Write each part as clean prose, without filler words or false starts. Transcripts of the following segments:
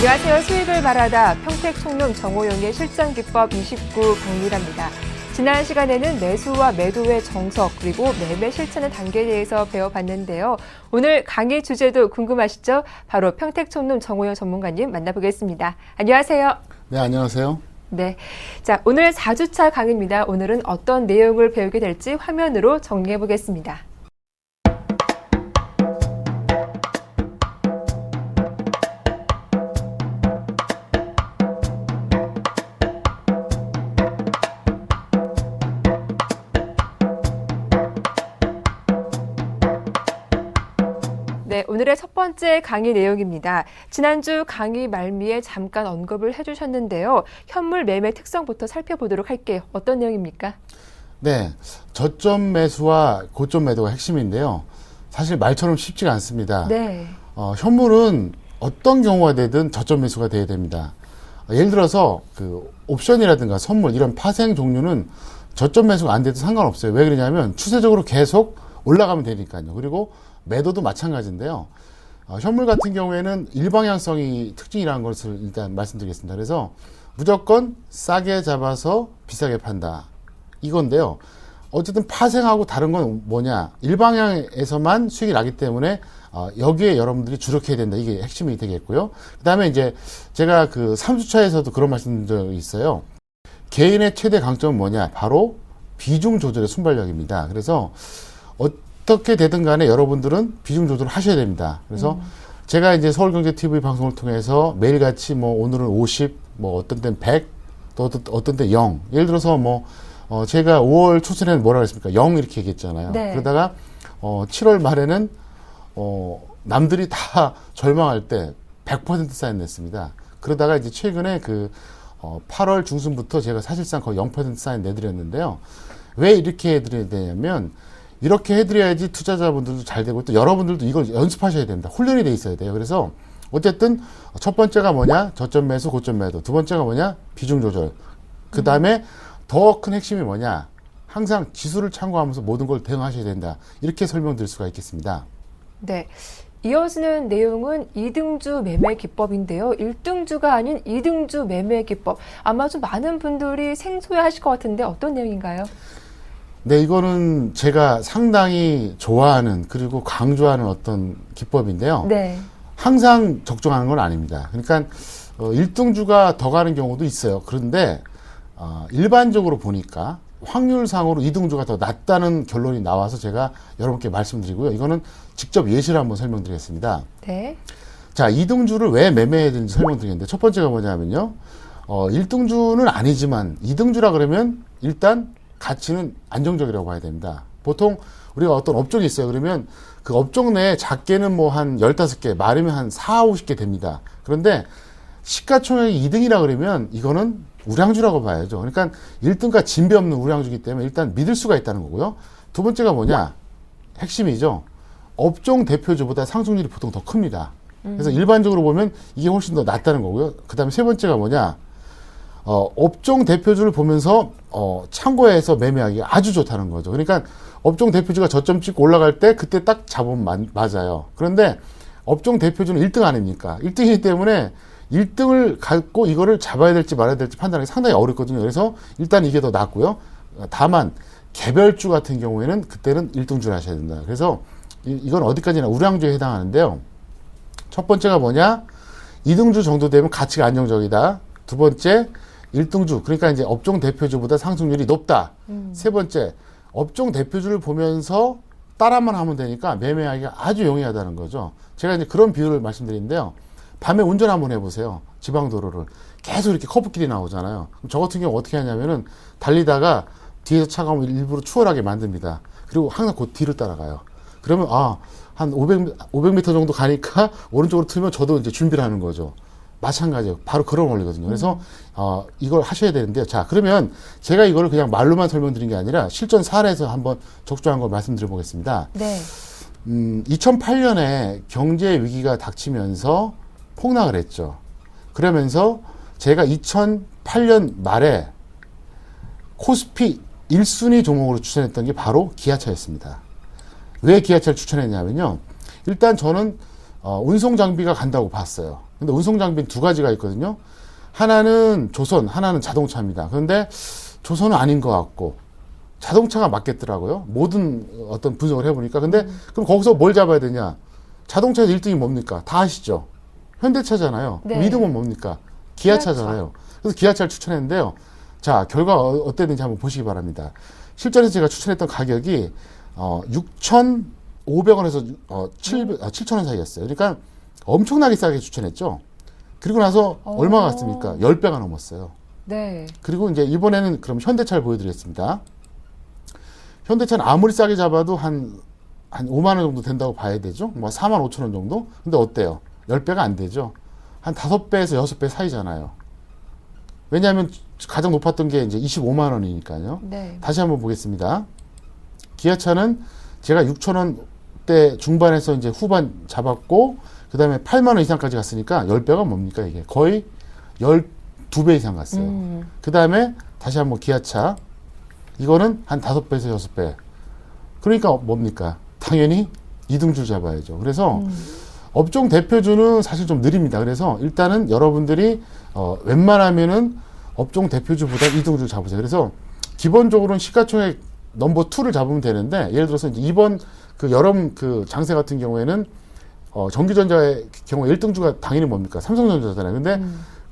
안녕하세요. 수익을 바라다 평택총룸 정호용의 실전 기법 29 강의랍니다. 지난 시간에는 매수와 매도의 정석 그리고 매매 실천의 단계에 대해서 배워봤는데요. 오늘 강의 주제도 궁금하시죠? 바로 평택총룸 정호용 전문가님 만나보겠습니다. 안녕하세요. 네, 안녕하세요. 네, 자 오늘 4주차 강의입니다. 오늘은 어떤 내용을 배우게 될지 화면으로 정리해 보겠습니다. 네, 오늘의 첫 번째 강의 내용입니다. 지난주 강의 말미에 잠깐 언급을 해주셨는데요. 현물 매매 특성부터 살펴보도록 할게요. 어떤 내용입니까? 네, 저점 매수와 고점 매도가 핵심인데요. 사실 말처럼 쉽지가 않습니다. 네. 현물은 어떤 경우가 되든 저점 매수가 돼야 됩니다. 예를 들어서 그 옵션이라든가 선물 이런 파생 종류는 저점 매수가 안 돼도 상관없어요. 왜 그러냐면 추세적으로 계속 올라가면 되니까요. 그리고 매도도 마찬가지인데요. 현물 같은 경우에는 일방향성이 특징이라는 것을 일단 말씀드리겠습니다. 그래서 무조건 싸게 잡아서 비싸게 판다. 이건데요. 어쨌든 파생하고 다른 건 뭐냐. 일방향에서만 수익이 나기 때문에 여기에 여러분들이 주력해야 된다. 이게 핵심이 되겠고요. 그 다음에 이제 제가 그 3주차에서도 그런 말씀 드린 적이 있어요. 개인의 최대 강점은 뭐냐. 바로 비중 조절의 순발력입니다. 그래서 어떻게 되든 간에 여러분들은 비중 조절을 하셔야 됩니다. 그래서 제가 이제 서울경제TV 방송을 통해서 매일같이 뭐 오늘은 50, 뭐 어떤 때는 100, 또 어떤 때 0. 예를 들어서 뭐, 제가 5월 초순에는 뭐라 그랬습니까? 0 이렇게 얘기했잖아요. 네. 그러다가, 7월 말에는, 남들이 다 절망할 때 100% 사인 냈습니다. 그러다가 이제 최근에 8월 중순부터 제가 사실상 거의 0% 사인 내드렸는데요. 왜 이렇게 해드려야 되냐면, 이렇게 해드려야지 투자자분들도 잘 되고 또 여러분들도 이걸 연습하셔야 됩니다. 훈련이 돼 있어야 돼요. 그래서 어쨌든 첫 번째가 뭐냐? 저점 매수, 고점 매도. 두 번째가 뭐냐? 비중 조절. 그 다음에 더 큰 핵심이 뭐냐? 항상 지수를 참고하면서 모든 걸 대응하셔야 된다. 이렇게 설명드릴 수가 있겠습니다. 네. 이어지는 내용은 2등주 매매 기법인데요. 1등주가 아닌 2등주 매매 기법. 아마 좀 많은 분들이 생소해 하실 것 같은데 어떤 내용인가요? 네, 이거는 제가 상당히 좋아하는 그리고 강조하는 어떤 기법인데요. 네. 항상 적중하는 건 아닙니다. 그러니까 1등주가 더 가는 경우도 있어요. 그런데 일반적으로 보니까 확률상으로 2등주가 더 낫다는 결론이 나와서 제가 여러분께 말씀드리고요. 이거는 직접 예시를 한번 설명드리겠습니다. 네. 자, 2등주를 왜 매매해야 되는지 설명드리겠는데 첫 번째가 뭐냐면요. 1등주는 아니지만 2등주라 그러면 일단 가치는 안정적이라고 봐야 됩니다. 보통 우리가 어떤 업종이 있어요. 그러면 그 업종 내에 작게는 뭐 한 15개, 많으면 한 4, 50개 됩니다. 그런데 시가총액이 2등이라 그러면 이거는 우량주라고 봐야죠. 그러니까 1등과 진배 없는 우량주이기 때문에 일단 믿을 수가 있다는 거고요. 두 번째가 뭐냐? 핵심이죠. 업종 대표주보다 상승률이 보통 더 큽니다. 그래서 일반적으로 보면 이게 훨씬 더 낫다는 거고요. 그 다음에 세 번째가 뭐냐? 업종 대표주를 보면서 참고해서 매매하기 아주 좋다는 거죠. 그러니까 업종 대표주가 저점 찍고 올라갈 때 그때 딱 잡으면 맞아요. 그런데 업종 대표주는 1등 아닙니까? 1등이기 때문에 1등을 갖고 이거를 잡아야 될지 말아야 될지 판단하기 상당히 어렵거든요. 그래서 일단 이게 더 낫고요. 다만 개별주 같은 경우에는 그때는 1등주를 하셔야 된다. 그래서 이건 어디까지나 우량주에 해당하는데요. 첫 번째가 뭐냐? 2등주 정도 되면 가치가 안정적이다. 두 번째 1등주, 그러니까 이제 업종 대표주보다 상승률이 높다. 세 번째, 업종 대표주를 보면서 따라만 하면 되니까 매매하기가 아주 용이하다는 거죠. 제가 이제 그런 비유를 말씀드리는데요. 밤에 운전 한번 해보세요. 지방도로를. 계속 이렇게 커브길이 나오잖아요. 그럼 저 같은 경우 어떻게 하냐면은 달리다가 뒤에서 차가 오면 일부러 추월하게 만듭니다. 그리고 항상 그 뒤를 따라가요. 그러면 한 500m 정도 가니까 오른쪽으로 틀면 저도 이제 준비를 하는 거죠. 마찬가지예요. 바로 그런 원리거든요. 그래서 이걸 하셔야 되는데요. 자, 그러면 제가 이거를 그냥 말로만 설명드린 게 아니라 실전 사례에서 한번 적중한 걸 말씀드려 보겠습니다. 네. 2008년에 경제 위기가 닥치면서 폭락을 했죠. 그러면서 제가 2008년 말에 코스피 1순위 종목으로 추천했던 게 바로 기아차였습니다. 왜 기아차를 추천했냐면요. 일단 저는 운송 장비가 간다고 봤어요. 근데 운송 장비는 두 가지가 있거든요. 하나는 조선, 하나는 자동차입니다. 그런데 조선은 아닌 것 같고 자동차가 맞겠더라고요. 모든 어떤 분석을 해보니까. 근데 그럼 거기서 뭘 잡아야 되냐? 자동차에서 1등이 뭡니까? 다 아시죠? 현대차잖아요. 네. 그럼 2등은 뭡니까? 기아차잖아요. 그래서 기아차를 추천했는데요. 자, 결과 어땠는지 한번 보시기 바랍니다. 실전에서 제가 추천했던 가격이 6,500원에서 7,000원 사이였어요. 그러니까 엄청나게 싸게 추천했죠. 그리고 나서 얼마가 갔습니까? 10배가 넘었어요. 네. 그리고 이제 이번에는 그럼 현대차를 보여드리겠습니다. 현대차는 아무리 싸게 잡아도 한 5만 원 정도 된다고 봐야 되죠. 뭐 4만 5천 원 정도? 근데 어때요? 10배가 안 되죠. 한 5배에서 6배 사이잖아요. 왜냐하면 가장 높았던 게 이제 25만 원이니까요. 네. 다시 한번 보겠습니다. 기아차는 제가 6천 원대 중반에서 이제 후반 잡았고, 그 다음에 8만 원 이상까지 갔으니까 10배가 뭡니까 이게? 거의 12배 이상 갔어요. 그 다음에 다시 한번 기아차. 이거는 한 5배에서 6배. 그러니까 뭡니까? 당연히 2등줄 잡아야죠. 그래서 업종 대표주는 사실 좀 느립니다. 그래서 일단은 여러분들이 웬만하면은 업종 대표주보다 2등줄 잡으세요. 그래서 기본적으로는 시가총액 넘버 2를 잡으면 되는데, 예를 들어서 이제 이번 그 여름 그 장세 같은 경우에는 전기전자의 경우에 1등주가 당연히 뭡니까? 삼성전자잖아요. 근데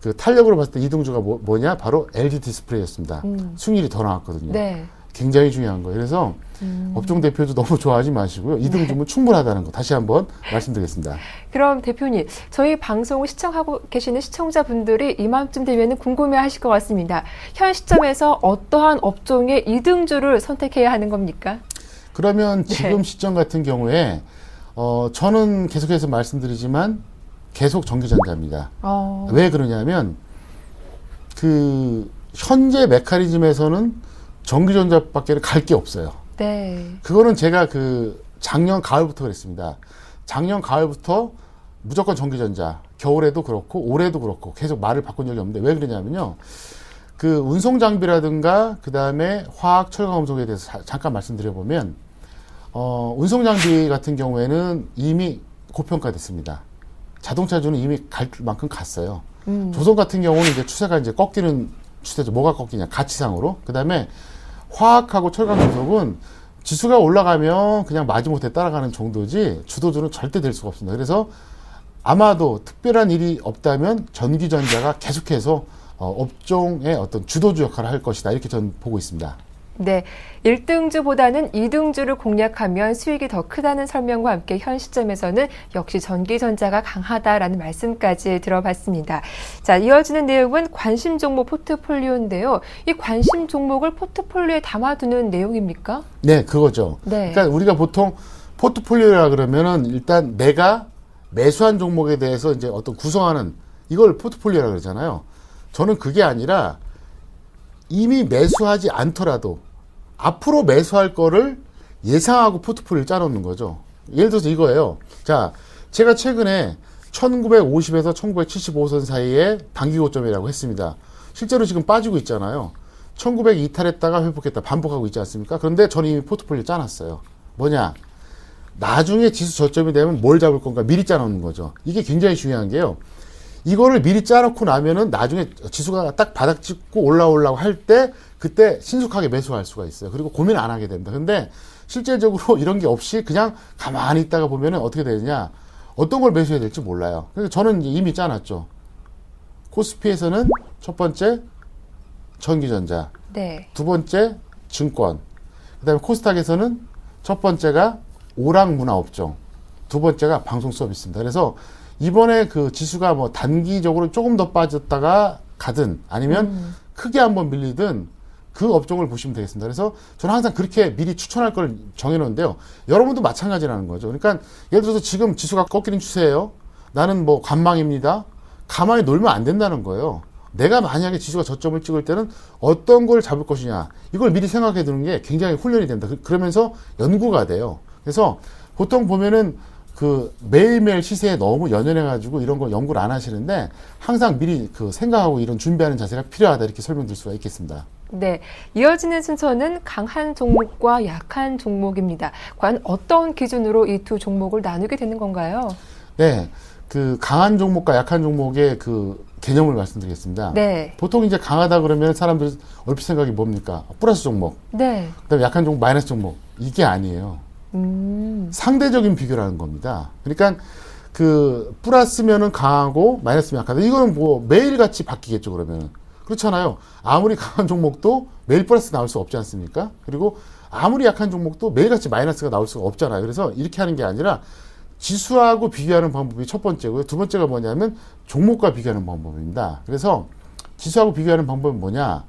그 탄력으로 봤을 때 2등주가 뭐냐? 바로 LG 디스플레이였습니다. 수익률이 더 나왔거든요. 네. 굉장히 중요한 거예요. 그래서 업종 대표주 너무 좋아하지 마시고요. 2등주면 충분하다는 거 다시 한번 말씀드리겠습니다. 그럼 대표님, 저희 방송을 시청하고 계시는 시청자분들이 이맘쯤 되면 궁금해하실 것 같습니다. 현 시점에서 어떠한 업종의 2등주를 선택해야 하는 겁니까? 그러면 네. 지금 시점 같은 경우에 저는 계속해서 말씀드리지만 계속 전기전자입니다. 왜 그러냐면 그 현재 메커니즘에서는 전기전자밖에 갈 게 없어요. 네. 그거는 제가 그 작년 가을부터 그랬습니다. 작년 가을부터 무조건 전기전자, 겨울에도 그렇고 올해도 그렇고 계속 말을 바꾼 적이 없는데 왜 그러냐면요. 그 운송 장비라든가 그 다음에 화학, 철강, 금속에 대해서 잠깐 말씀드려보면 운송 장비 같은 경우에는 이미 고평가됐습니다. 자동차주는 이미 갈 만큼 갔어요. 조선 같은 경우는 이제 추세가 이제 꺾이는 추세죠. 뭐가 꺾이냐? 가치상으로. 그 다음에 화학하고 철강, 금속은 지수가 올라가면 그냥 마지못해 따라가는 정도지 주도주는 절대 될 수가 없습니다. 그래서 아마도 특별한 일이 없다면 전기전자가 계속해서 업종의 어떤 주도주 역할을 할 것이다. 이렇게 저는 보고 있습니다. 네, 1등주보다는 2등주를 공략하면 수익이 더 크다는 설명과 함께 현 시점에서는 역시 전기전자가 강하다라는 말씀까지 들어봤습니다. 자, 이어지는 내용은 관심 종목 포트폴리오인데요. 이 관심 종목을 포트폴리오에 담아두는 내용입니까? 네, 그거죠. 네. 그러니까 우리가 보통 포트폴리오라 그러면은 일단 내가 매수한 종목에 대해서 이제 어떤 구성하는 이걸 포트폴리오라 그러잖아요. 저는 그게 아니라 이미 매수하지 않더라도 앞으로 매수할 거를 예상하고 포트폴리오를 짜놓는 거죠. 예를 들어서 이거예요. 자, 제가 최근에 1950에서 1975선 사이에 단기 고점이라고 했습니다. 실제로 지금 빠지고 있잖아요. 1900 이탈했다가 회복했다 반복하고 있지 않습니까? 그런데 저는 이미 포트폴리오 짜놨어요. 뭐냐? 나중에 지수 저점이 되면 뭘 잡을 건가 미리 짜놓는 거죠. 이게 굉장히 중요한 게요. 이거를 미리 짜놓고 나면은 나중에 지수가 딱 바닥 찍고 올라오려고 할 때 그때 신속하게 매수할 수가 있어요. 그리고 고민 안 하게 됩니다. 근데 실제적으로 이런 게 없이 그냥 가만히 있다가 보면은 어떻게 되느냐. 어떤 걸 매수해야 될지 몰라요. 그래서 저는 이미 짜놨죠. 코스피에서는 첫 번째 전기전자, 네. 두 번째 증권, 그 다음에 코스닥에서는 첫 번째가 오락문화업종, 두 번째가 방송 서비스입니다. 그래서 이번에 그 지수가 뭐 단기적으로 조금 더 빠졌다가 가든 아니면 크게 한번 밀리든 그 업종을 보시면 되겠습니다. 그래서 저는 항상 그렇게 미리 추천할 걸 정해놓는데요. 여러분도 마찬가지라는 거죠. 그러니까 예를 들어서 지금 지수가 꺾이는 추세예요. 나는 뭐 관망입니다. 가만히 놀면 안 된다는 거예요. 내가 만약에 지수가 저점을 찍을 때는 어떤 걸 잡을 것이냐. 이걸 미리 생각해 두는 게 굉장히 훈련이 된다. 그러면서 연구가 돼요. 그래서 보통 보면은 그 매일매일 시세에 너무 연연해가지고 이런 거 연구를 안 하시는데 항상 미리 그 생각하고 이런 준비하는 자세가 필요하다 이렇게 설명드릴 수가 있겠습니다. 네, 이어지는 순서는 강한 종목과 약한 종목입니다. 과연 어떤 기준으로 이 두 종목을 나누게 되는 건가요? 네, 그 강한 종목과 약한 종목의 그 개념을 말씀드리겠습니다. 네. 보통 이제 강하다 그러면 사람들 얼핏 생각이 뭡니까? 플러스 종목. 네. 그다음에 약한 종목, 마이너스 종목. 이게 아니에요. 상대적인 비교라는 겁니다. 그러니까 그 플러스면은 강하고 마이너스면 약하다. 이거는 뭐 매일같이 바뀌겠죠, 그러면. 그렇잖아요. 아무리 강한 종목도 매일 플러스 나올 수 없지 않습니까? 그리고 아무리 약한 종목도 매일같이 마이너스가 나올 수가 없잖아요. 그래서 이렇게 하는 게 아니라 지수하고 비교하는 방법이 첫 번째고요. 두 번째가 뭐냐면 종목과 비교하는 방법입니다. 그래서 지수하고 비교하는 방법은 뭐냐?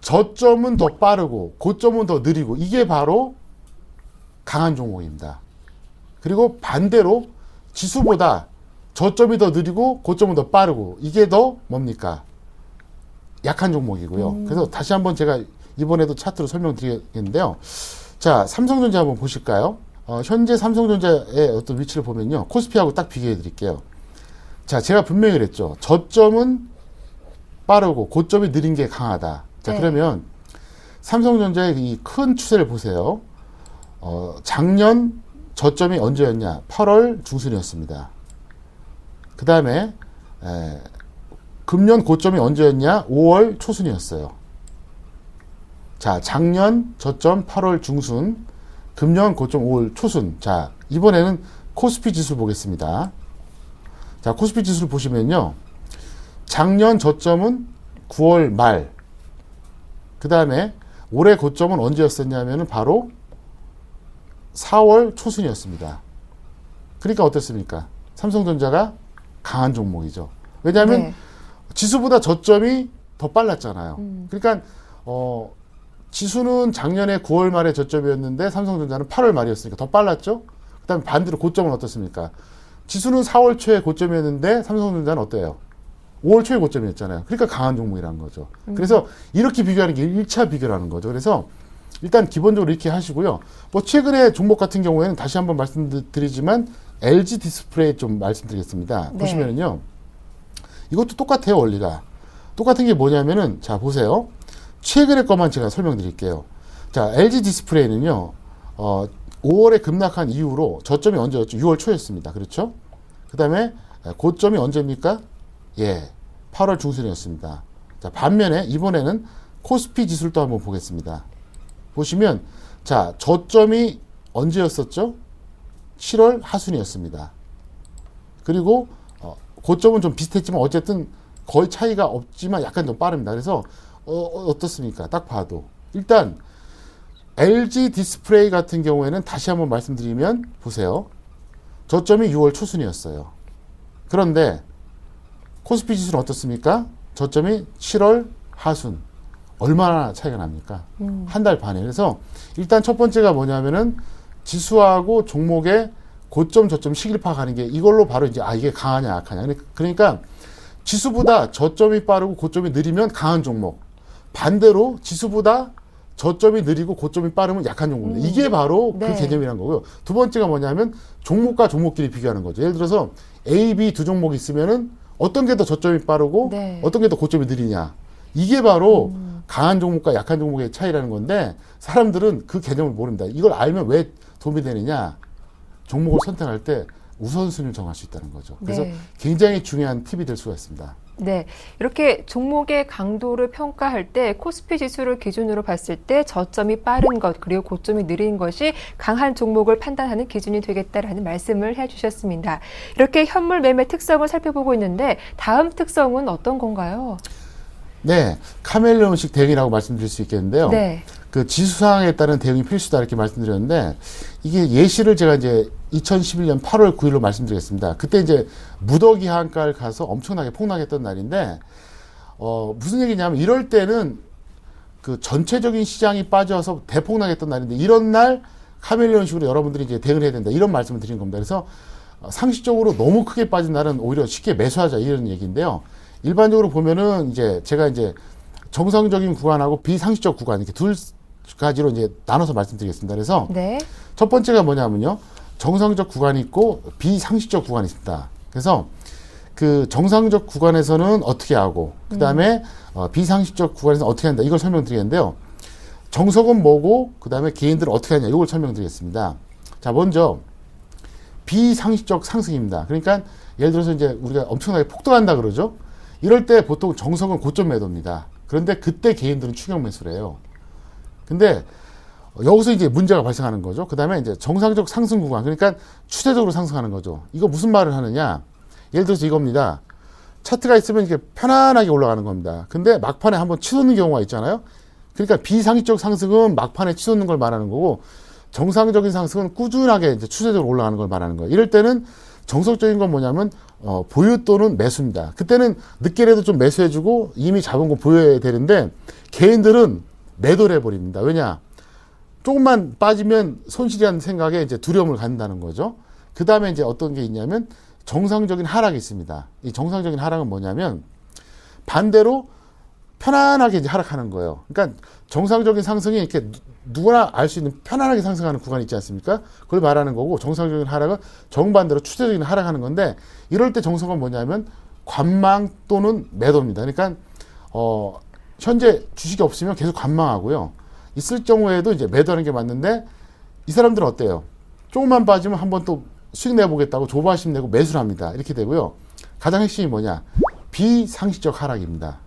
저점은 더 빠르고 고점은 더 느리고 이게 바로 강한 종목입니다. 그리고 반대로 지수보다 저점이 더 느리고 고점은 더 빠르고 이게 더 뭡니까? 약한 종목이고요. 그래서 다시 한번 제가 이번에도 차트로 설명드리겠는데요. 자, 삼성전자 한번 보실까요? 현재 삼성전자의 어떤 위치를 보면요. 코스피하고 딱 비교해 드릴게요. 자, 제가 분명히 그랬죠. 저점은 빠르고 고점이 느린 게 강하다. 자, 네. 그러면 삼성전자의 이 큰 추세를 보세요. 작년 저점이 언제였냐? 8월 중순이었습니다. 그 다음에 금년 고점이 언제였냐? 5월 초순이었어요. 자, 작년 저점 8월 중순, 금년 고점 5월 초순. 자, 이번에는 코스피 지수 보겠습니다. 자, 코스피 지수를 보시면요. 작년 저점은 9월 말. 그 다음에 올해 고점은 언제였었냐면은 바로 4월 초순이었습니다. 그러니까 어떻습니까? 삼성전자가 강한 종목이죠. 왜냐하면 네. 지수보다 저점이 더 빨랐잖아요. 그러니까 지수는 작년에 9월 말에 저점이었는데 삼성전자는 8월 말이었으니까 더 빨랐죠. 그다음에 반대로 고점은 어떻습니까? 지수는 4월 초에 고점이었는데 삼성전자는 어때요? 5월 초에 고점이었잖아요. 그러니까 강한 종목이라는 거죠. 그래서 이렇게 비교하는 게 1차 비교라는 거죠. 그래서 일단 기본적으로 이렇게 하시고요. 뭐 최근에 종목 같은 경우에는 다시 한번 말씀드리지만 LG 디스플레이 좀 말씀드리겠습니다. 네. 보시면은요. 이것도 똑같아요, 원리가. 똑같은 게 뭐냐면은 자, 보세요. 최근에 것만 제가 설명드릴게요. 자, LG 디스플레이는요. 5월에 급락한 이후로 저점이 언제였죠? 6월 초였습니다. 그렇죠? 그다음에 고점이 언제입니까? 예. 8월 중순이었습니다. 자, 반면에 이번에는 코스피 지수를 또 한번 보겠습니다. 보시면 자, 저점이 언제였었죠? 7월 하순이었습니다. 그리고 고점은 좀 비슷했지만 어쨌든 거의 차이가 없지만 약간 좀 빠릅니다. 그래서 어떻습니까? 딱 봐도 일단 LG 디스플레이 같은 경우에는 다시 한번 말씀드리면 보세요. 저점이 6월 초순이었어요. 그런데 코스피 지수는 어떻습니까? 저점이 7월 하순. 얼마나 차이가 납니까? 한 달 반에. 그래서 일단 첫 번째가 뭐냐면은 지수하고 종목의 고점 저점 시기를 파악하는 게 이걸로 바로 이제 이게 강하냐 약하냐. 그러니까 지수보다 저점이 빠르고 고점이 느리면 강한 종목. 반대로 지수보다 저점이 느리고 고점이 빠르면 약한 종목입니다. 이게 바로 네. 그 개념이란 거고요. 두 번째가 뭐냐면 종목과 종목끼리 비교하는 거죠. 예를 들어서 A, B 두 종목이 있으면은 어떤 게 더 저점이 빠르고 네. 어떤 게 더 고점이 느리냐. 이게 바로 강한 종목과 약한 종목의 차이라는 건데 사람들은 그 개념을 모릅니다. 이걸 알면 왜 도움이 되느냐? 종목을 선택할 때 우선순위를 정할 수 있다는 거죠. 그래서 네. 굉장히 중요한 팁이 될 수가 있습니다. 네. 이렇게 종목의 강도를 평가할 때 코스피 지수를 기준으로 봤을 때 저점이 빠른 것 그리고 고점이 느린 것이 강한 종목을 판단하는 기준이 되겠다라는 말씀을 해주셨습니다. 이렇게 현물 매매 특성을 살펴보고 있는데 다음 특성은 어떤 건가요? 네. 카멜레온식 대응이라고 말씀드릴 수 있겠는데요. 네. 그 지수상황에 따른 대응이 필수다 이렇게 말씀드렸는데 이게 예시를 제가 이제 2011년 8월 9일로 말씀드리겠습니다. 그때 이제 무더기 한가를 가서 엄청나게 폭락했던 날인데 무슨 얘기냐면 이럴 때는 그 전체적인 시장이 빠져서 대폭락했던 날인데 이런 날 카멜레온식으로 여러분들이 이제 대응을 해야 된다 이런 말씀을 드린 겁니다. 그래서 상식적으로 너무 크게 빠진 날은 오히려 쉽게 매수하자 이런 얘기인데요. 일반적으로 보면은 이제 제가 이제 정상적인 구간하고 비상식적 구간 이렇게 두 가지로 이제 나눠서 말씀드리겠습니다. 그래서 네. 첫 번째가 뭐냐면요. 정상적 구간이 있고 비상식적 구간이 있습니다. 그래서 그 정상적 구간에서는 어떻게 하고 그 다음에 비상식적 구간에서는 어떻게 한다. 이걸 설명드리겠는데요. 정석은 뭐고 그 다음에 개인들은 어떻게 하냐. 이걸 설명드리겠습니다. 자, 먼저 비상식적 상승입니다. 그러니까 예를 들어서 이제 우리가 엄청나게 폭등한다 그러죠. 이럴 때 보통 정석은 고점 매도입니다. 그런데 그때 개인들은 추격 매수를 해요. 근데 여기서 이제 문제가 발생하는 거죠. 그 다음에 이제 정상적 상승 구간, 그러니까 추세적으로 상승하는 거죠. 이거 무슨 말을 하느냐? 예를 들어서 이겁니다. 차트가 있으면 이렇게 편안하게 올라가는 겁니다. 근데 막판에 한번 치솟는 경우가 있잖아요. 그러니까 비상식적 상승은 막판에 치솟는 걸 말하는 거고, 정상적인 상승은 꾸준하게 이제 추세적으로 올라가는 걸 말하는 거예요. 이럴 때는 정석적인 건 뭐냐면 보유 또는 매수입니다. 그때는 늦게라도 좀 매수해주고 이미 잡은 거 보여야 되는데 개인들은 매도를 해버립니다. 왜냐? 조금만 빠지면 손실이라는 생각에 이제 두려움을 갖는다는 거죠. 그 다음에 이제 어떤 게 있냐면 정상적인 하락이 있습니다. 이 정상적인 하락은 뭐냐면 반대로 편안하게 이제 하락하는 거예요. 그러니까 정상적인 상승이 이렇게 누구나 알 수 있는 편안하게 상승하는 구간이 있지 않습니까? 그걸 말하는 거고, 정상적인 하락은 정반대로 추세적인 하락하는 건데, 이럴 때 정석은 뭐냐면 관망 또는 매도입니다. 그러니까 현재 주식이 없으면 계속 관망하고요. 있을 경우에도 이제 매도하는 게 맞는데, 이 사람들은 어때요? 조금만 빠지면 한번 또 수익 내보겠다고 조바심 내고 매수를 합니다. 이렇게 되고요. 가장 핵심이 뭐냐? 비상식적 하락입니다.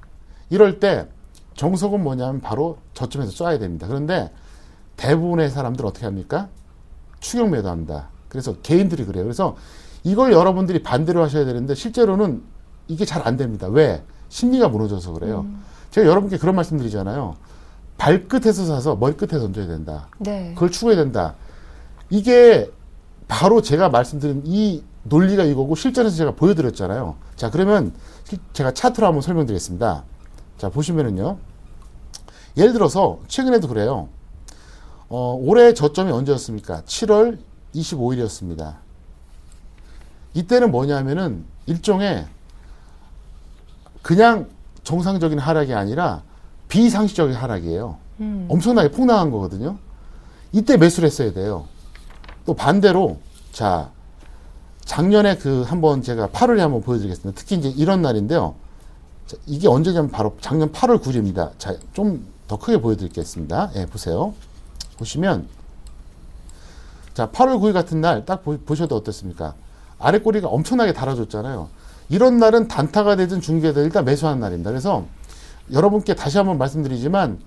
이럴 때 정석은 뭐냐면 바로 저점에서 쏴야 됩니다. 그런데 대부분의 사람들은 어떻게 합니까? 추격 매도합니다. 그래서 개인들이 그래요. 그래서 이걸 여러분들이 반대로 하셔야 되는데 실제로는 이게 잘 안 됩니다. 왜? 심리가 무너져서 그래요. 제가 여러분께 그런 말씀 드리잖아요. 발끝에서 사서 머리끝에 던져야 된다. 네. 그걸 추구해야 된다. 이게 바로 제가 말씀드린 이 논리가 이거고 실전에서 제가 보여드렸잖아요. 자, 그러면 제가 차트로 한번 설명드리겠습니다. 자, 보시면은요. 예를 들어서 최근에도 그래요. 올해 저점이 언제였습니까? 7월 25일이었습니다. 이때는 뭐냐면은 일종의 그냥 정상적인 하락이 아니라 비상식적인 하락이에요. 엄청나게 폭락한 거거든요. 이때 매수를 했어야 돼요. 또 반대로, 자, 작년에 한번 제가 8월에 한번 보여드리겠습니다. 특히 이제 이런 날인데요. 자, 이게 언제냐면 바로 작년 8월 9일입니다. 자, 좀 더 크게 보여드리겠습니다. 예, 보세요. 보시면, 자, 8월 9일 같은 날 딱 보셔도 어떻습니까? 아래 꼬리가 엄청나게 달아줬잖아요. 이런 날은 단타가 되든 중계되든 일단 매수하는 날입니다. 그래서 여러분께 다시 한번 말씀드리지만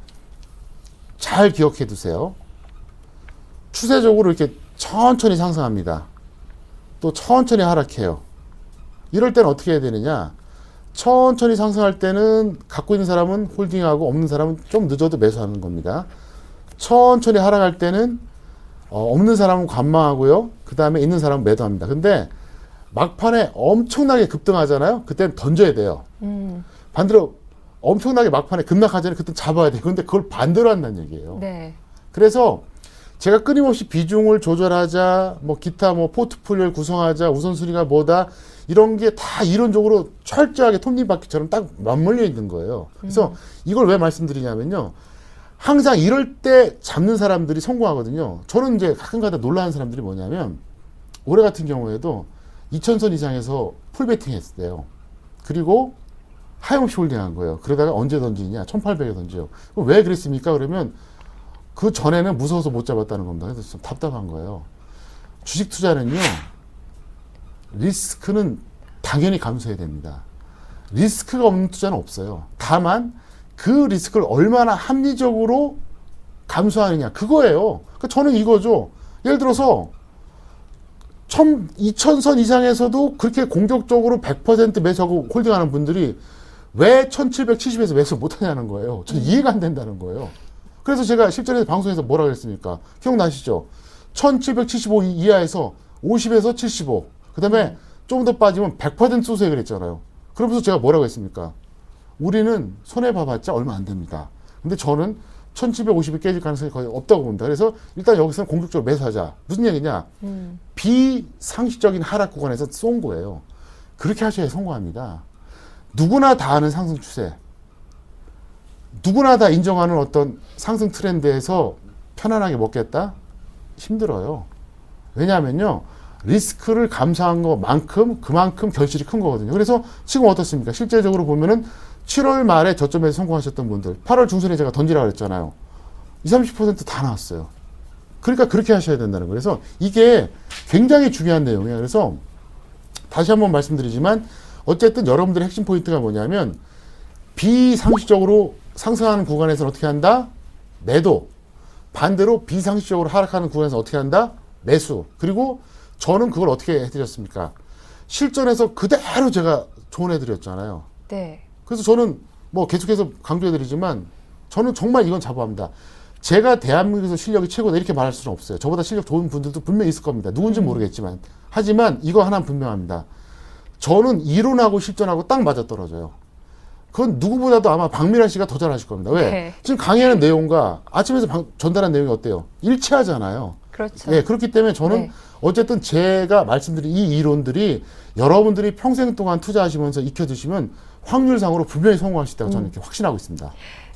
잘 기억해 두세요. 추세적으로 이렇게 천천히 상승합니다. 또 천천히 하락해요. 이럴 때는 어떻게 해야 되느냐? 천천히 상승할 때는 갖고 있는 사람은 홀딩하고 없는 사람은 좀 늦어도 매수하는 겁니다. 천천히 하락할 때는 없는 사람은 관망하고요. 그 다음에 있는 사람은 매도합니다. 근데 막판에 엄청나게 급등하잖아요. 그때는 던져야 돼요. 반대로 엄청나게 막판에 급락하잖아요. 그때 잡아야 돼요. 근데 그걸 반대로 한다는 얘기예요. 네. 그래서 제가 끊임없이 비중을 조절하자, 뭐 기타 뭐 포트폴리오를 구성하자, 우선순위가 뭐다, 이런 게 다 이론적으로 철저하게 톱니바퀴처럼 딱 맞물려 있는 거예요. 그래서 이걸 왜 말씀드리냐면요. 항상 이럴 때 잡는 사람들이 성공하거든요. 저는 이제 가끔가다 놀라는 사람들이 뭐냐면 올해 같은 경우에도 2000선 이상에서 풀베팅 했어요. 그리고 하염없이 홀딩한 거예요. 그러다가 언제 던지냐? 1800에 던져요. 왜 그랬습니까? 그러면 그 전에는 무서워서 못 잡았다는 겁니다. 그래서 좀 답답한 거예요. 주식 투자는요, 리스크는 당연히 감수해야 됩니다. 리스크가 없는 투자는 없어요. 다만 그 리스크를 얼마나 합리적으로 감수하느냐, 그거예요. 그러니까 저는 이거죠. 예를 들어서 2000선 이상에서도 그렇게 공격적으로 100% 매수하고 홀딩하는 분들이 왜 1770에서 매수 못하냐는 거예요. 저는 이해가 안 된다는 거예요. 그래서 제가 실전에서 방송에서 뭐라 그랬습니까? 기억나시죠? 1775 이하에서 50에서 75. 그 다음에 좀 더 빠지면 100% 쏘세요 그랬잖아요. 그러면서 제가 뭐라고 했습니까? 우리는 손해봐봤자 얼마 안 됩니다. 근데 저는 1750이 깨질 가능성이 거의 없다고 봅니다. 그래서 일단 여기서는 공격적으로 매수하자. 무슨 얘기냐? 비상식적인 하락 구간에서 쏜 거예요. 그렇게 하셔야 성공합니다. 누구나 다 아는 상승 추세. 누구나 다 인정하는 어떤 상승 트렌드에서 편안하게 먹겠다? 힘들어요. 왜냐하면요. 리스크를 감수한 것만큼 그만큼 결실이 큰 거거든요. 그래서 지금 어떻습니까? 실제적으로 보면은 7월 말에 저점에서 성공하셨던 분들, 8월 중순에 제가 던지라고 그랬잖아요. 20, 30% 다 나왔어요. 그러니까 그렇게 하셔야 된다는 거예요. 그래서 이게 굉장히 중요한 내용이에요. 그래서 다시 한번 말씀드리지만 어쨌든 여러분들의 핵심 포인트가 뭐냐면 비상식적으로 상승하는 구간에서는 어떻게 한다? 매도. 반대로 비상식적으로 하락하는 구간에서 어떻게 한다? 매수. 그리고 저는 그걸 어떻게 해드렸습니까? 실전에서 그대로 제가 조언해드렸잖아요. 네. 그래서 저는 뭐 계속해서 강조해드리지만 저는 정말 이건 자부합니다. 제가 대한민국에서 실력이 최고다 이렇게 말할 수는 없어요. 저보다 실력 좋은 분들도 분명히 있을 겁니다. 누군지 모르겠지만. 하지만 이거 하나는 분명합니다. 저는 이론하고 실전하고 딱 맞아떨어져요. 그건 누구보다도 아마 박미란 씨가 더 잘하실 겁니다. 왜? 네. 지금 강의하는 내용과 아침에서 전달한 내용이 어때요? 일치하잖아요. 그렇죠. 예, 그렇기 때문에 저는 네. 어쨌든 제가 말씀드린 이 이론들이 여러분들이 평생 동안 투자하시면서 익혀두시면 확률상으로 분명히 성공할 수 있다고 저는 이렇게 확신하고 있습니다.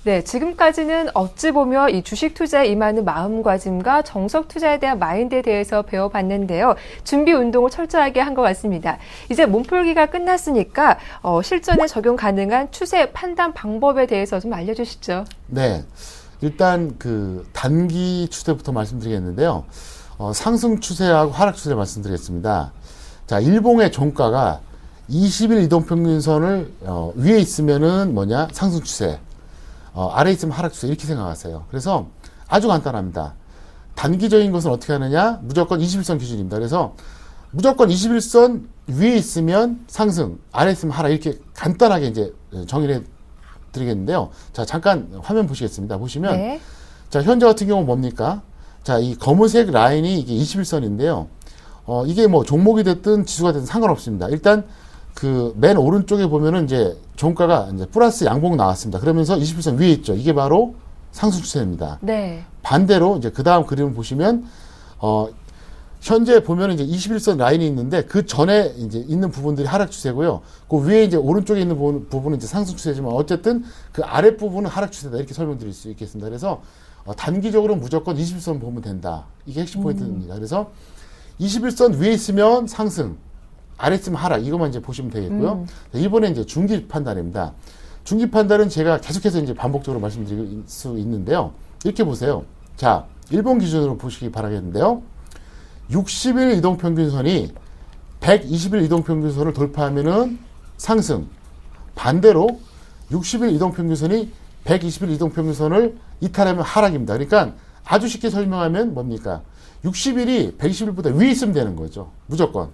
네, 지금까지는 어찌 보면 이 주식 투자에 임하는 마음가짐과 정석 투자에 대한 마인드에 대해서 배워봤는데요. 준비 운동을 철저하게 한 것 같습니다. 이제 몸풀기가 끝났으니까 실전에 적용 가능한 추세 판단 방법에 대해서 좀 알려주시죠. 네, 일단 그 단기 추세부터 말씀드리겠는데요. 상승 추세하고 하락 추세 말씀드리겠습니다. 자, 일봉의 종가가 20일 이동평균선을 위에 있으면은 뭐냐? 상승 추세. 아래에 있으면 하락 추세 이렇게 생각하세요. 그래서 아주 간단합니다. 단기적인 것은 어떻게 하느냐? 무조건 21선 기준입니다. 그래서 무조건 21선 위에 있으면 상승, 아래에 있으면 하락 이렇게 간단하게 이제 정의를 해드리겠는데요. 자, 잠깐 화면 보시겠습니다. 보시면 네. 자, 현재 같은 경우 뭡니까? 자, 이 검은색 라인이 이게 21선인데요. 이게 뭐 종목이 됐든 지수가 됐든 상관없습니다. 일단 그 맨 오른쪽에 보면은 이제 종가가 이제 플러스 양봉 나왔습니다. 그러면서 21선 위에 있죠. 이게 바로 상승 추세입니다. 네. 반대로 이제 그 다음 그림을 보시면 현재 보면은 이제 21선 라인이 있는데 그 전에 이제 있는 부분들이 하락 추세고요. 그 위에 이제 오른쪽에 있는 부분은 이제 상승 추세지만 어쨌든 그 아랫 부분은 하락 추세다 이렇게 설명드릴 수 있겠습니다. 그래서 단기적으로 무조건 21선 보면 된다. 이게 핵심 포인트입니다. 그래서 21선 위에 있으면 상승, 아래 있으면 하락 이것만 이제 보시면 되겠고요. 이번에 이제 중기 판단입니다. 중기 판단은 제가 계속해서 이제 반복적으로 말씀드릴 수 있는데요. 이렇게 보세요. 자, 일본 기준으로 보시기 바라겠는데요. 60일 이동평균선이 120일 이동평균선을 돌파하면은 상승. 반대로 60일 이동평균선이 120일 이동평균선을 이탈하면 하락입니다. 그러니까 아주 쉽게 설명하면 뭡니까? 60일이 120일보다 위에 있으면 되는 거죠. 무조건.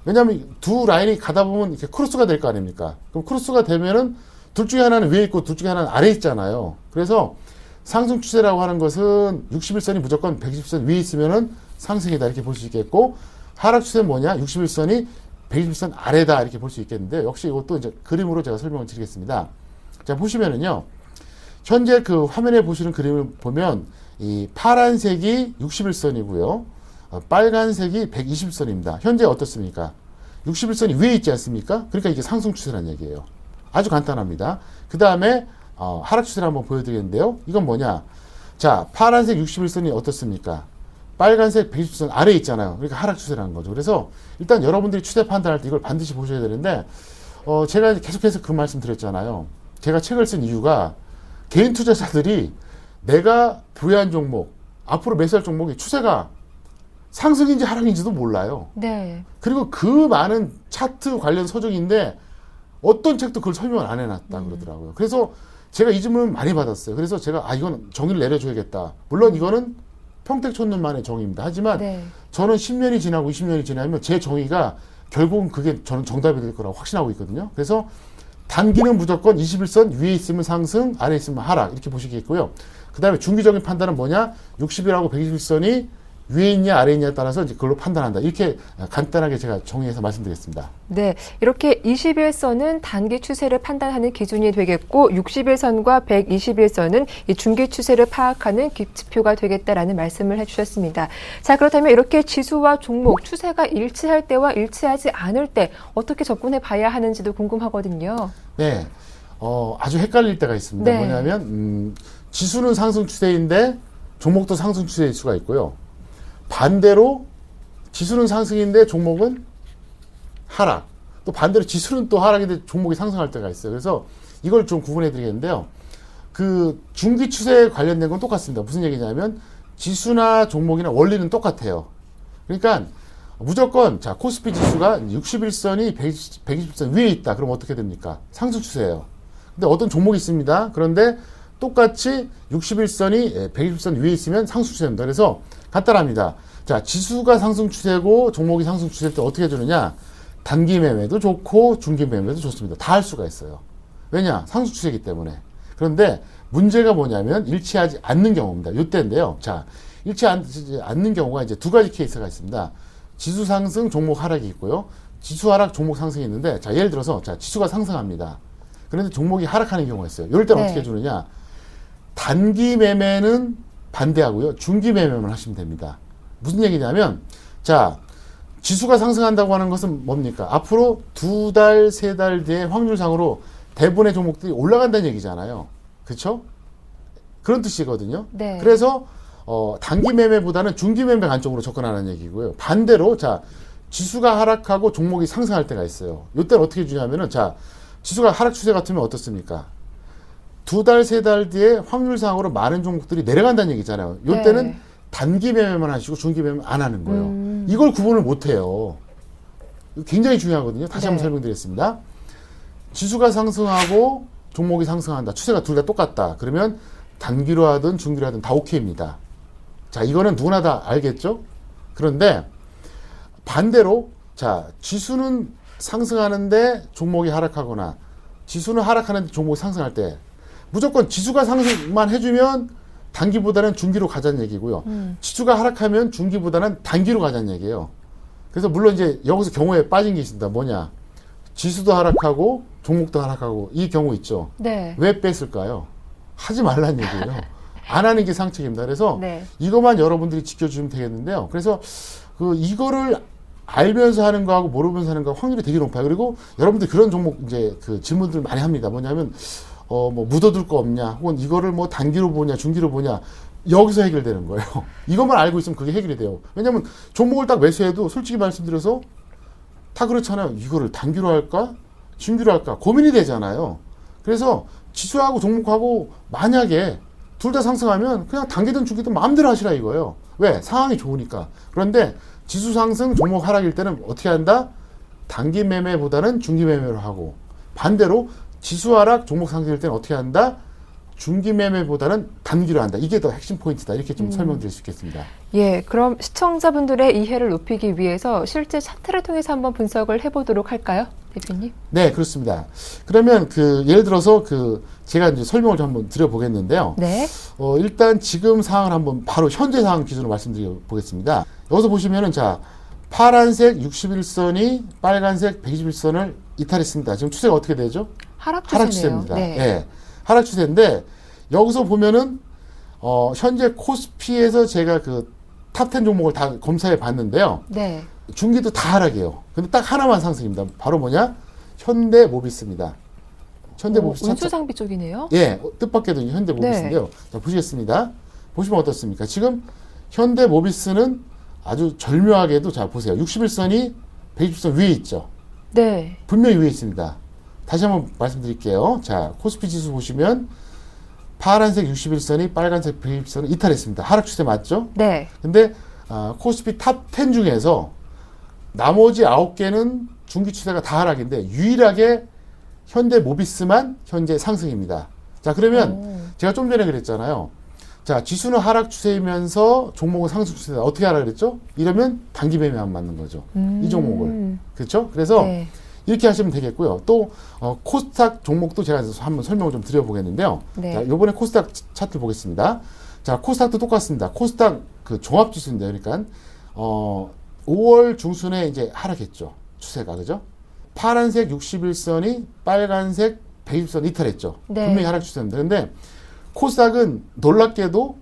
왜냐하면 두 라인이 가다 보면 이렇게 크로스가 될 거 아닙니까? 그럼 크로스가 되면은 둘 중에 하나는 위에 있고 둘 중에 하나는 아래에 있잖아요. 그래서 상승 추세라고 하는 것은 61선이 무조건 120선 위에 있으면은 상승이다 이렇게 볼 수 있겠고 하락 추세는 뭐냐? 61선이 120선 아래다 이렇게 볼 수 있겠는데 역시 이것도 이제 그림으로 제가 설명을 드리겠습니다. 자, 보시면은요. 현재 그 화면에 보시는 그림을 보면 이 파란색이 61선이고요. 빨간색이 120선입니다. 현재 어떻습니까? 61선이 위에 있지 않습니까? 그러니까 이게 상승 추세라는 얘기예요. 아주 간단합니다. 그 다음에 하락 추세를 한번 보여드리겠는데요. 이건 뭐냐? 자, 파란색 61선이 어떻습니까? 빨간색 120선 아래에 있잖아요. 그러니까 하락 추세라는 거죠. 그래서 일단 여러분들이 추세 판단할 때 이걸 반드시 보셔야 되는데 제가 계속해서 그 말씀 드렸잖아요. 제가 책을 쓴 이유가 개인 투자자들이 내가 부여한 종목, 앞으로 매수할 종목이 추세가 상승인지 하락인지도 몰라요. 네. 그리고 그 많은 차트 관련 서적인데 어떤 책도 그걸 설명을 안 해놨다 그러더라고요. 그래서 제가 이 질문을 많이 받았어요. 그래서 제가 이건 정의를 내려줘야겠다. 물론 이거는 평택촌눈만의 정의입니다. 하지만 네. 저는 10년이 지나고 20년이 지나면 제 정의가 결국은 그게 저는 정답이 될 거라고 확신하고 있거든요. 그래서 단기는 무조건 21선 위에 있으면 상승, 아래에 있으면 하락 이렇게 보시겠고요. 그 다음에 중기적인 판단은 뭐냐? 60일하고 120선이 위에 있냐 아래에 있냐에 따라서 이제 그걸로 판단한다. 이렇게 간단하게 제가 정의해서 말씀드리겠습니다. 네, 이렇게 21선은 단기 추세를 판단하는 기준이 되겠고 61선과 121선은 이 중기 추세를 파악하는 지표가 되겠다라는 말씀을 해주셨습니다. 자, 그렇다면 이렇게 지수와 종목 추세가 일치할 때와 일치하지 않을 때 어떻게 접근해 봐야 하는지도 궁금하거든요. 네, 아주 헷갈릴 때가 있습니다. 네. 뭐냐면 지수는 상승 추세인데 종목도 상승 추세일 수가 있고요. 반대로 지수는 상승인데 종목은 하락. 또 반대로 지수는 또 하락인데 종목이 상승할 때가 있어요. 그래서 이걸 좀 구분해 드리겠는데요. 그 중기 추세에 관련된 건 똑같습니다. 무슨 얘기냐면 지수나 종목이나 원리는 똑같아요. 그러니까 무조건 자 코스피 지수가 61선이 120선 위에 있다. 그럼 어떻게 됩니까? 상승 추세예요. 근데 어떤 종목이 있습니다. 그런데 똑같이 61선이 120선 위에 있으면 상승 추세입니다. 그래서 간단합니다. 자 지수가 상승 추세고 종목이 상승 추세일 때 어떻게 해주느냐? 단기 매매도 좋고 중기 매매도 좋습니다. 다 할 수가 있어요. 왜냐? 상승 추세이기 때문에. 그런데 문제가 뭐냐면 일치하지 않는 경우입니다. 이때인데요. 자, 일치하지 않는 경우가 이제 두 가지 케이스가 있습니다. 지수 상승, 종목 하락이 있고요. 지수 하락, 종목 상승이 있는데, 자, 예를 들어서, 자, 지수가 상승합니다. 그런데 종목이 하락하는 경우가 있어요. 이럴 때는 네. 어떻게 해주느냐? 단기 매매는 반대하고요. 중기 매매만 하시면 됩니다. 무슨 얘기냐면, 자, 지수가 상승한다고 하는 것은 뭡니까? 앞으로 2달, 3달 뒤에 확률상으로 대부분의 종목들이 올라간다는 얘기잖아요. 그렇죠? 그런 뜻이거든요. 네. 그래서 단기 매매보다는 중기 매매 관점으로 접근하는 얘기고요. 반대로 자 지수가 하락하고 종목이 상승할 때가 있어요. 이때는 어떻게 주냐면은 자 지수가 하락 추세 같으면 어떻습니까? 2달, 3달 뒤에 확률상으로 많은 종목들이 내려간다는 얘기잖아요. 이때는 네. 단기 매매만 하시고 중기 매매 안 하는 거예요. 이걸 구분을 못 해요. 굉장히 중요하거든요. 다시 한번 네. 설명드리겠습니다. 지수가 상승하고 종목이 상승한다. 추세가 둘 다 똑같다. 그러면 단기로 하든 중기로 하든 다 오케이입니다. 자, 이거는 누구나 다 알겠죠? 그런데 반대로 자, 지수는 상승하는데 종목이 하락하거나 지수는 하락하는데 종목이 상승할 때 무조건 지수가 상승만 해주면 단기보다는 중기로 가자는 얘기고요. 지수가 하락하면 중기보다는 단기로 가자는 얘기예요. 그래서 물론 이제 여기서 경우에 빠진 게 있습니다. 뭐냐? 지수도 하락하고 종목도 하락하고 이 경우 있죠. 네. 왜 뺐을까요? 하지 말라는 얘기예요. 안 하는 게 상책입니다. 그래서 네. 이것만 여러분들이 지켜주면 되겠는데요. 그래서 이거를 알면서 하는 거하고 모르면서 하는 거 확률이 되게 높아요. 그리고 여러분들 그런 종목 이제 그 질문들 많이 합니다. 뭐냐면 뭐 묻어둘 거 없냐, 혹은 이거를 뭐 단기로 보냐, 중기로 보냐. 여기서 해결되는 거예요. 이것만 알고 있으면 그게 해결이 돼요. 왜냐면 종목을 딱 매수해도 솔직히 말씀드려서 다 그렇잖아요. 이거를 단기로 할까? 중기로 할까? 고민이 되잖아요. 그래서 지수하고 종목하고 만약에 둘 다 상승하면 그냥 단기든 중기든 마음대로 하시라 이거예요. 왜? 상황이 좋으니까. 그런데 지수 상승, 종목 하락일 때는 어떻게 한다? 단기 매매보다는 중기 매매로 하고 반대로 지수 하락, 종목 상승일 때는 어떻게 한다? 중기 매매보다는 단기로 한다. 이게 더 핵심 포인트다. 이렇게 좀 설명드릴 수 있겠습니다. 예, 그럼 시청자분들의 이해를 높이기 위해서 실제 차트를 통해서 한번 분석을 해보도록 할까요, 대표님? 네, 그렇습니다. 그러면 예를 들어서 제가 이제 설명을 좀 한번 드려보겠는데요. 네. 일단 지금 상황을 한번 바로 현재 상황 기준으로 말씀드려 보겠습니다. 여기서 보시면은 자, 파란색 61선이 빨간색 121선을 이탈했습니다. 지금 추세가 어떻게 되죠? 하락 추세네요. 하락 추세입니다. 네. 예. 하락 추세인데 여기서 보면은 현재 코스피에서 제가 탑10 종목을 다 검사해 봤는데요. 네. 중기도 다 하락이에요. 근데 딱 하나만 상승입니다. 바로 뭐냐? 현대모비스입니다. 현대모비스 운수장비 쪽이네요. 예, 뜻밖에도 현대모비스인데요. 자, 보시겠습니다. 보시면 어떻습니까? 지금 현대모비스는 아주 절묘하게도 자 보세요. 61선이 120선 위에 있죠. 네. 분명히 위에 있습니다. 다시 한번 말씀드릴게요. 자, 코스피 지수 보시면 파란색 61선이 빨간색 120선을 이탈했습니다. 하락 추세 맞죠? 네. 근데 코스피 탑 10 중에서 나머지 9개는 중기 추세가 다 하락인데 유일하게 현대모비스만 현재 상승입니다. 자, 그러면 제가 좀 전에 그랬잖아요. 자, 지수는 하락 추세이면서 종목은 상승 추세다. 어떻게 하라 그랬죠? 이러면 단기 매매 안 맞는 거죠. 이 종목을. 그렇죠? 그래서 네. 이렇게 하시면 되겠고요. 또 코스닥 종목도 제가 한번 설명을 좀 드려보겠는데요. 네. 자, 이번에 코스닥 차트 보겠습니다. 자, 코스닥도 똑같습니다. 코스닥 종합지수인데요. 그러니까 5월 중순에 이제 하락했죠. 추세가 그죠? 파란색 61선이 빨간색 120선 이탈했죠. 네. 분명히 하락 추세입니다. 그런데 코스닥은 놀랍게도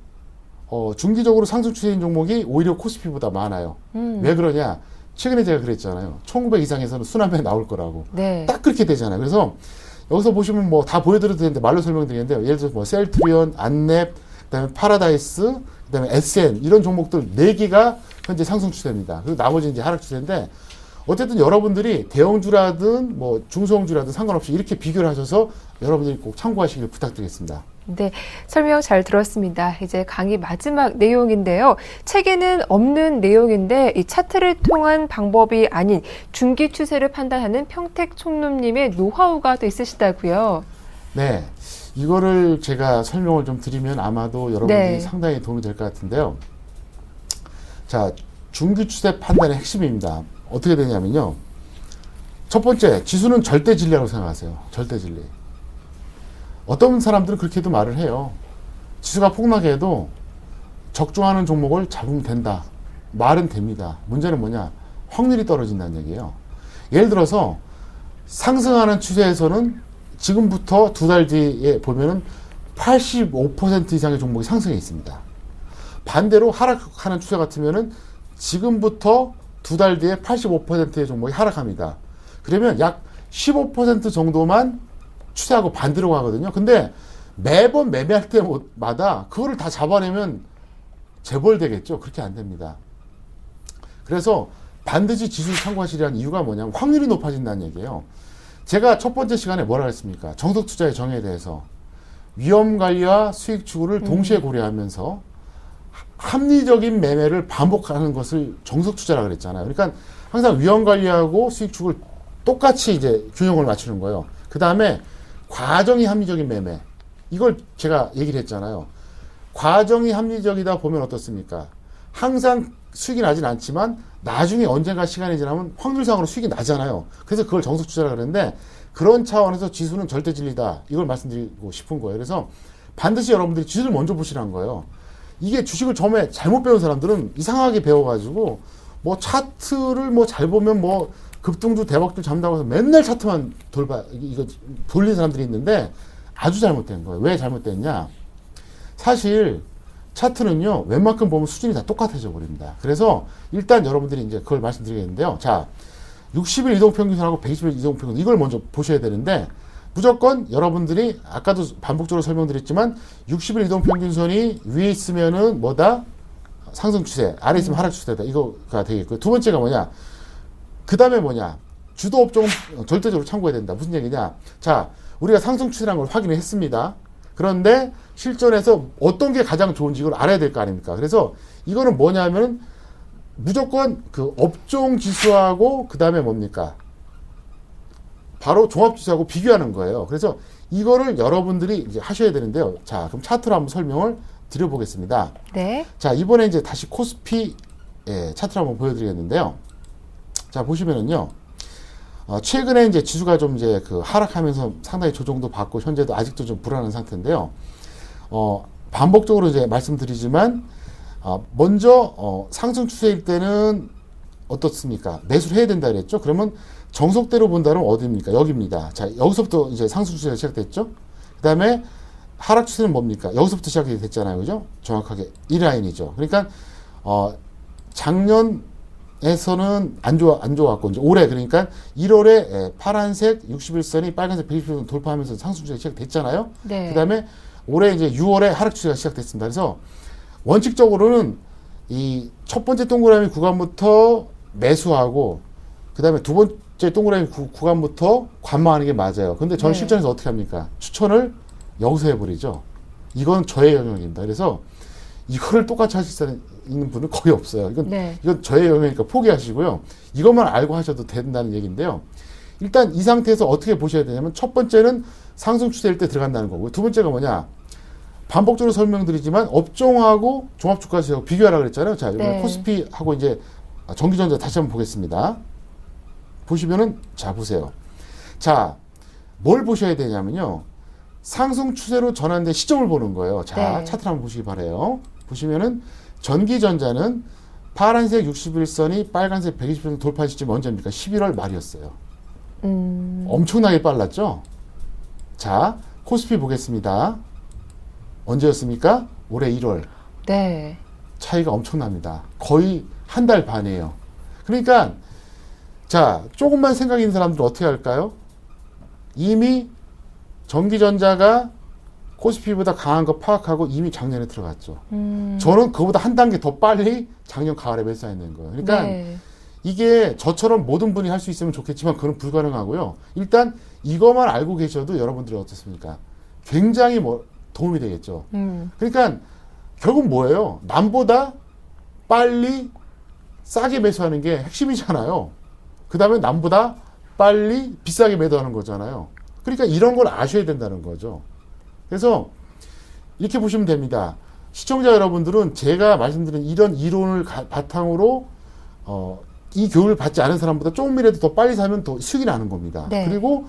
중기적으로 상승 추세인 종목이 오히려 코스피보다 많아요. 왜 그러냐? 최근에 제가 그랬잖아요. 1900 이상에서는 순환매 나올 거라고. 네. 딱 그렇게 되잖아요. 그래서 여기서 보시면 뭐 다 보여드려도 되는데 말로 설명드리는데요. 예를 들어서 뭐 셀트리온, 안랩, 그다음에 파라다이스, 그다음에 SN 이런 종목들 4개가 현재 상승 추세입니다. 그리고 나머지는 이제 하락 추세인데 어쨌든 여러분들이 대형주라든 뭐 중소형주라든 상관없이 이렇게 비교를 하셔서 여러분들이 꼭 참고하시길 부탁드리겠습니다. 네, 설명 잘 들었습니다. 이제 강의 마지막 내용인데요. 책에는 없는 내용인데 이 차트를 통한 방법이 아닌 중기 추세를 판단하는 평택 총무님의 노하우가 또 있으시다고요. 네, 이거를 제가 설명을 좀 드리면 아마도 여러분들이 네. 상당히 도움이 될 것 같은데요. 자, 중기 추세 판단의 핵심입니다. 어떻게 되냐면요. 첫 번째, 지수는 절대 진리라고 생각하세요. 절대 진리. 어떤 사람들은 그렇게도 말을 해요. 지수가 폭락해 해도 적중하는 종목을 잡으면 된다. 말은 됩니다. 문제는 뭐냐? 확률이 떨어진다는 얘기예요. 예를 들어서 상승하는 추세에서는 지금부터 두 달 뒤에 보면은 85% 이상의 종목이 상승해 있습니다. 반대로 하락하는 추세 같으면은 지금부터 두 달 뒤에 85%의 종목이 하락합니다. 그러면 약 15% 정도만 추세하고 반대로 가거든요. 근데 매번 매매할 때마다 그거를 다 잡아내면 재벌 되겠죠. 그렇게 안 됩니다. 그래서 반드시 지수를 참고하시라는 이유가 뭐냐면 확률이 높아진다는 얘기예요. 제가 첫 번째 시간에 뭐라 했습니까? 정석 투자의 정의에 대해서 위험 관리와 수익 추구를 동시에 고려하면서 합리적인 매매를 반복하는 것을 정석 투자라 그랬잖아요. 그러니까 항상 위험 관리하고 수익 추구를 똑같이 이제 균형을 맞추는 거예요. 그 다음에 과정이 합리적인 매매. 이걸 제가 얘기를 했잖아요. 과정이 합리적이다 보면 어떻습니까? 항상 수익이 나진 않지만 나중에 언젠가 시간이 지나면 확률상으로 수익이 나잖아요. 그래서 그걸 정석 투자라 그러는데 그런 차원에서 지수는 절대 진리다. 이걸 말씀드리고 싶은 거예요. 그래서 반드시 여러분들이 지수를 먼저 보시라는 거예요. 이게 주식을 처음에 잘못 배운 사람들은 이상하게 배워가지고 뭐 차트를 뭐 잘 보면 뭐 급등주 대박주 잡는다고 해서 맨날 차트만 이거 돌리는 사람들이 있는데 아주 잘못된 거예요. 왜 잘못됐냐? 사실 차트는요, 웬만큼 보면 수준이 다 똑같아져 버립니다. 그래서 일단 여러분들이 이제 그걸 말씀드리겠는데요. 자, 60일 이동평균선하고 120일 이동평균선 이걸 먼저 보셔야 되는데 무조건 여러분들이 아까도 반복적으로 설명드렸지만 60일 이동평균선이 위에 있으면은 뭐다? 상승 추세, 아래 있으면 하락 추세다. 이거가 되겠고요. 두 번째가 뭐냐? 그 다음에 뭐냐? 주도 업종은 절대적으로 참고해야 된다. 무슨 얘기냐? 자, 우리가 상승 추세라는 걸 확인을 했습니다. 그런데 실전에서 어떤 게 가장 좋은지 이걸 알아야 될 거 아닙니까? 그래서 이거는 뭐냐면 무조건 그 업종 지수하고 그 다음에 뭡니까? 바로 종합지수하고 비교하는 거예요. 그래서 이거를 여러분들이 이제 하셔야 되는데요. 자, 그럼 차트로 한번 설명을 드려보겠습니다. 네. 자, 이번에 이제 다시 코스피 차트를 한번 보여드리겠는데요. 자, 보시면은요. 최근에 이제 지수가 좀 이제 그 하락하면서 상당히 조정도 받고 현재도 아직도 좀 불안한 상태인데요. 반복적으로 이제 말씀드리지만, 먼저, 상승 추세일 때는 어떻습니까? 매수를 해야 된다 그랬죠? 그러면 정석대로 본다면 어디입니까? 여기입니다. 자, 여기서부터 이제 상승 추세가 시작됐죠? 그 다음에 하락 추세는 뭡니까? 여기서부터 시작이 됐잖아요. 그죠? 정확하게. 이 라인이죠. 그러니까, 작년에서는 안 좋았고, 이제 올해, 그러니까 1월에 파란색 61선이 빨간색 120선 돌파하면서 상승 추세가 시작됐잖아요. 네. 그 다음에 올해 이제 6월에 하락 추세가 시작됐습니다. 그래서 원칙적으로는 이 첫 번째 동그라미 구간부터 매수하고, 그 다음에 두 번째 동그라미 구간부터 관망하는 게 맞아요. 근데 저는 네. 실전에서 어떻게 합니까? 추천을 여기서 해버리죠. 이건 저의 영역입니다. 그래서 이거를 똑같이 하실 수 있는 분은 거의 없어요. 이건 저의 영역이니까 포기하시고요. 이것만 알고 하셔도 된다는 얘기인데요. 일단 이 상태에서 어떻게 보셔야 되냐면 첫 번째는 상승 추세일 때 들어간다는 거고요. 두 번째가 뭐냐? 반복적으로 설명드리지만 업종하고 종합주가지수하고 비교하라고 그랬잖아요. 자, 이번에 네. 코스피하고 이제 전기전자 다시 한번 보겠습니다. 보시면은 자, 보세요. 자, 뭘 보셔야 되냐면요. 상승 추세로 전환된 시점을 보는 거예요. 자, 네. 차트를 한번 보시기 바라요. 보시면은 전기전자는 파란색 61선이 빨간색 120선 돌파 시점이 언제입니까? 11월 말이었어요. 엄청나게 빨랐죠? 자, 코스피 보겠습니다. 언제였습니까? 올해 1월. 네. 차이가 엄청납니다. 거의 한 달 반이에요. 그러니까, 자, 조금만 생각 있는 사람들은 어떻게 할까요? 이미 전기전자가 코스피보다 강한 거 파악하고 이미 작년에 들어갔죠. 저는 그거보다 한 단계 더 빨리 작년 가을에 매수했는 거예요. 그러니까 네. 이게 저처럼 모든 분이 할 수 있으면 좋겠지만 그건 불가능하고요. 일단 이것만 알고 계셔도 여러분들이 어떻습니까? 굉장히 도움이 되겠죠. 그러니까 결국 뭐예요? 남보다 빨리 싸게 매수하는 게 핵심이잖아요. 그 다음에 남보다 빨리 비싸게 매도하는 거잖아요. 그러니까 이런 걸 아셔야 된다는 거죠. 그래서 이렇게 보시면 됩니다. 시청자 여러분들은 제가 말씀드린 이런 이론을 바탕으로 이 교육을 받지 않은 사람보다 조금이라도 더 빨리 사면 더 수익이 나는 겁니다. 네. 그리고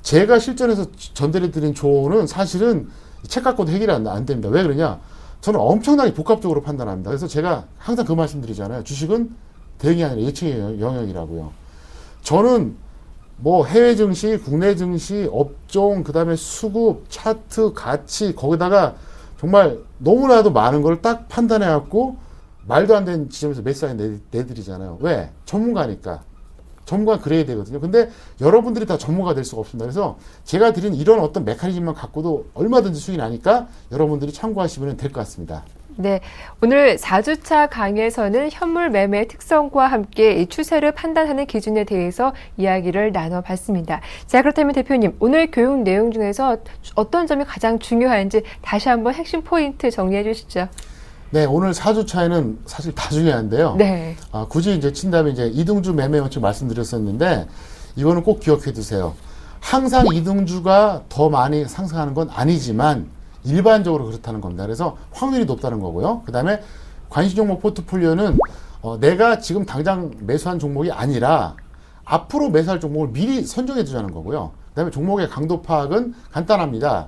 제가 실전에서 전달해드린 조언은 사실은 책 갖고도 해결이 안 됩니다. 왜 그러냐? 저는 엄청나게 복합적으로 판단합니다. 그래서 제가 항상 그 말씀드리잖아요. 주식은 대응이 아니라 예측의 영역이라고요. 저는 뭐 해외 증시, 국내 증시, 업종, 그 다음에 수급, 차트, 가치, 거기다가 정말 너무나도 많은 걸 딱 판단해갖고 말도 안 되는 지점에서 매수하게 내드리잖아요. 왜? 전문가니까. 전문가는 그래야 되거든요. 근데 여러분들이 다 전문가가 될 수가 없습니다. 그래서 제가 드린 이런 어떤 메커니즘만 갖고도 얼마든지 수익이 나니까 여러분들이 참고하시면 될 것 같습니다. 네, 오늘 4주차 강의에서는 현물 매매의 특성과 함께 이 추세를 판단하는 기준에 대해서 이야기를 나눠봤습니다. 자, 그렇다면 대표님, 오늘 교육 내용 중에서 어떤 점이 가장 중요한지 다시 한번 핵심 포인트 정리해 주시죠. 네, 오늘 4주차에는 사실 다 중요한데요. 네. 굳이 이제 친다면 이제 이등주 매매 원칙 말씀드렸었는데 이거는 꼭 기억해 두세요. 항상 이등주가 더 많이 상승하는 건 아니지만 일반적으로 그렇다는 겁니다. 그래서 확률이 높다는 거고요. 그 다음에 관심 종목 포트폴리오는 내가 지금 당장 매수한 종목이 아니라 앞으로 매수할 종목을 미리 선정해 두자는 거고요. 그 다음에 종목의 강도 파악은 간단합니다.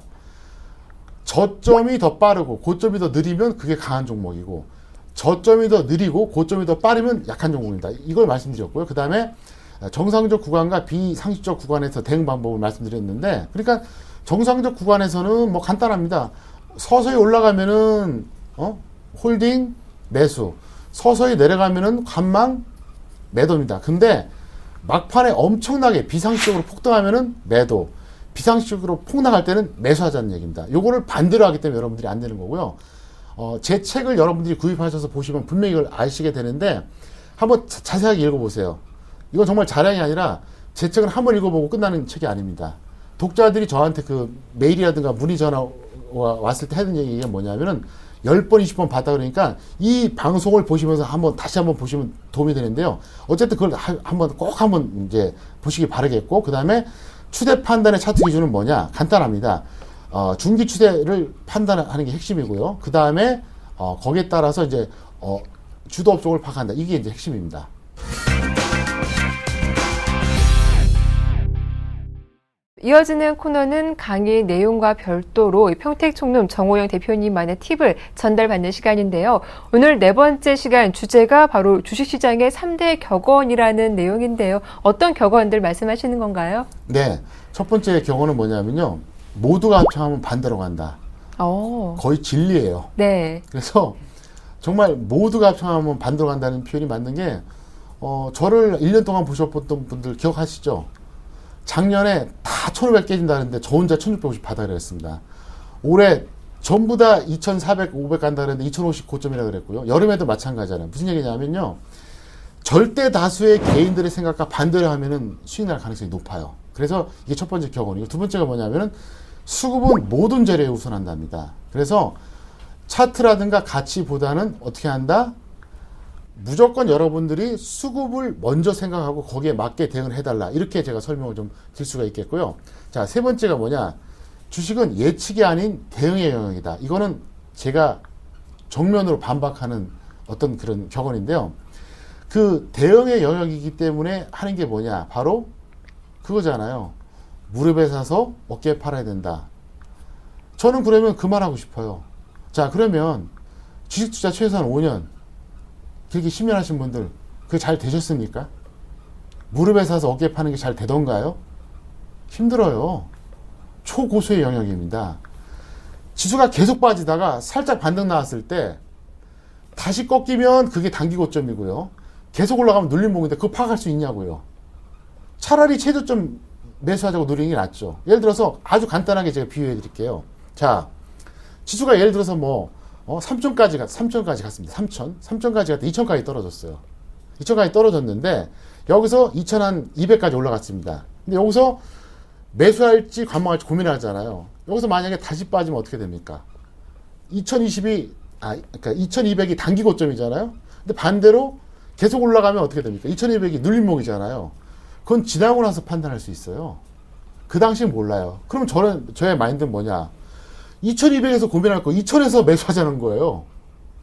저점이 더 빠르고 고점이 더 느리면 그게 강한 종목이고 저점이 더 느리고 고점이 더 빠르면 약한 종목입니다. 이걸 말씀드렸고요. 그 다음에 정상적 구간과 비상식적 구간에서 대응 방법을 말씀드렸는데, 그러니까 정상적 구간에서는 뭐 간단합니다. 서서히 올라가면은 홀딩 매수, 서서히 내려가면은 관망 매도입니다. 근데 막판에 엄청나게 비상식적으로 폭등하면은 매도, 비상식적으로 폭락할 때는 매수하자는 얘기입니다. 요거를 반대로 하기 때문에 여러분들이 안 되는 거고요. 제 책을 여러분들이 구입하셔서 보시면 분명히 이걸 아시게 되는데 한번 자세하게 읽어보세요. 이건 정말 자랑이 아니라 제 책은 한번 읽어보고 끝나는 책이 아닙니다. 독자들이 저한테 그 메일이라든가 문의 전화 왔을 때 하는 얘기가 뭐냐면은 10번, 20번 봤다 그러니까 이 방송을 보시면서 다시 한번 보시면 도움이 되는데요. 어쨌든 그걸 꼭 한번 이제 보시기 바라겠고, 그 다음에 추세 판단의 차트 기준은 뭐냐? 간단합니다. 중기 추세를 판단하는 게 핵심이고요. 그 다음에 거기에 따라서 이제 주도 업종을 파악한다. 이게 이제 핵심입니다. 이어지는 코너는 강의 내용과 별도로 평택총룸 정호영 대표님만의 팁을 전달받는 시간인데요. 오늘 네 번째 시간 주제가 바로 주식시장의 3대 격언이라는 내용인데요. 어떤 격언들 말씀하시는 건가요? 네. 첫 번째 격언은 뭐냐면요. 모두가 합창하면 반대로 간다. 거의 진리예요. 네. 그래서 정말 모두가 합창하면 반대로 간다는 표현이 맞는 게 저를 1년 동안 보셨던 분들 기억하시죠? 작년에 다 1,500 깨진다는데 저 혼자 1,650 받아 그랬습니다. 올해 전부 다 2,400, 500 간다 그랬는데 2,050 고점이라 그랬고요. 여름에도 마찬가지잖아요. 무슨 얘기냐면요. 절대 다수의 개인들의 생각과 반대로 하면은 수익 날 가능성이 높아요. 그래서 이게 첫 번째 격언이고, 두 번째가 뭐냐면은 수급은 모든 재료에 우선한답니다. 그래서 차트라든가 가치보다는 어떻게 한다? 무조건 여러분들이 수급을 먼저 생각하고 거기에 맞게 대응을 해달라. 이렇게 제가 설명을 좀 드릴 수가 있겠고요. 자, 세 번째가 뭐냐? 주식은 예측이 아닌 대응의 영역이다. 이거는 제가 정면으로 반박하는 어떤 그런 격언인데요. 그 대응의 영역이기 때문에 하는 게 뭐냐? 바로 그거잖아요. 무릎에 사서 어깨에 팔아야 된다. 저는 그러면 그 말 하고 싶어요. 자, 그러면 주식 투자 최소한 5년 그렇게 10년 하신 분들 그게 잘 되셨습니까? 무릎에 사서 어깨에 파는 게 잘 되던가요? 힘들어요. 초고수의 영역입니다. 지수가 계속 빠지다가 살짝 반등 나왔을 때 다시 꺾이면 그게 단기 고점이고요. 계속 올라가면 눌림목인데 그거 파악할 수 있냐고요. 차라리 최저점 매수하자고 누리는 게 낫죠. 예를 들어서 아주 간단하게 제가 비유해 드릴게요. 자, 지수가 예를 들어서 3천까지 갔습니다. 3천까지 갔다 2천까지 떨어졌어요. 2천까지 떨어졌는데 여기서 2,200까지 올라갔습니다. 근데 여기서 매수할지 관망할지 고민을 하잖아요. 여기서 만약에 다시 빠지면 어떻게 됩니까? 그러니까 2200이 단기 고점이잖아요. 근데 반대로 계속 올라가면 어떻게 됩니까? 2200이 눌림목이잖아요. 그건 지나고 나서 판단할 수 있어요. 그 당시엔 몰라요. 그럼 저의 마인드는 뭐냐? 2200에서 고민할 거 2000에서 매수하자는 거예요.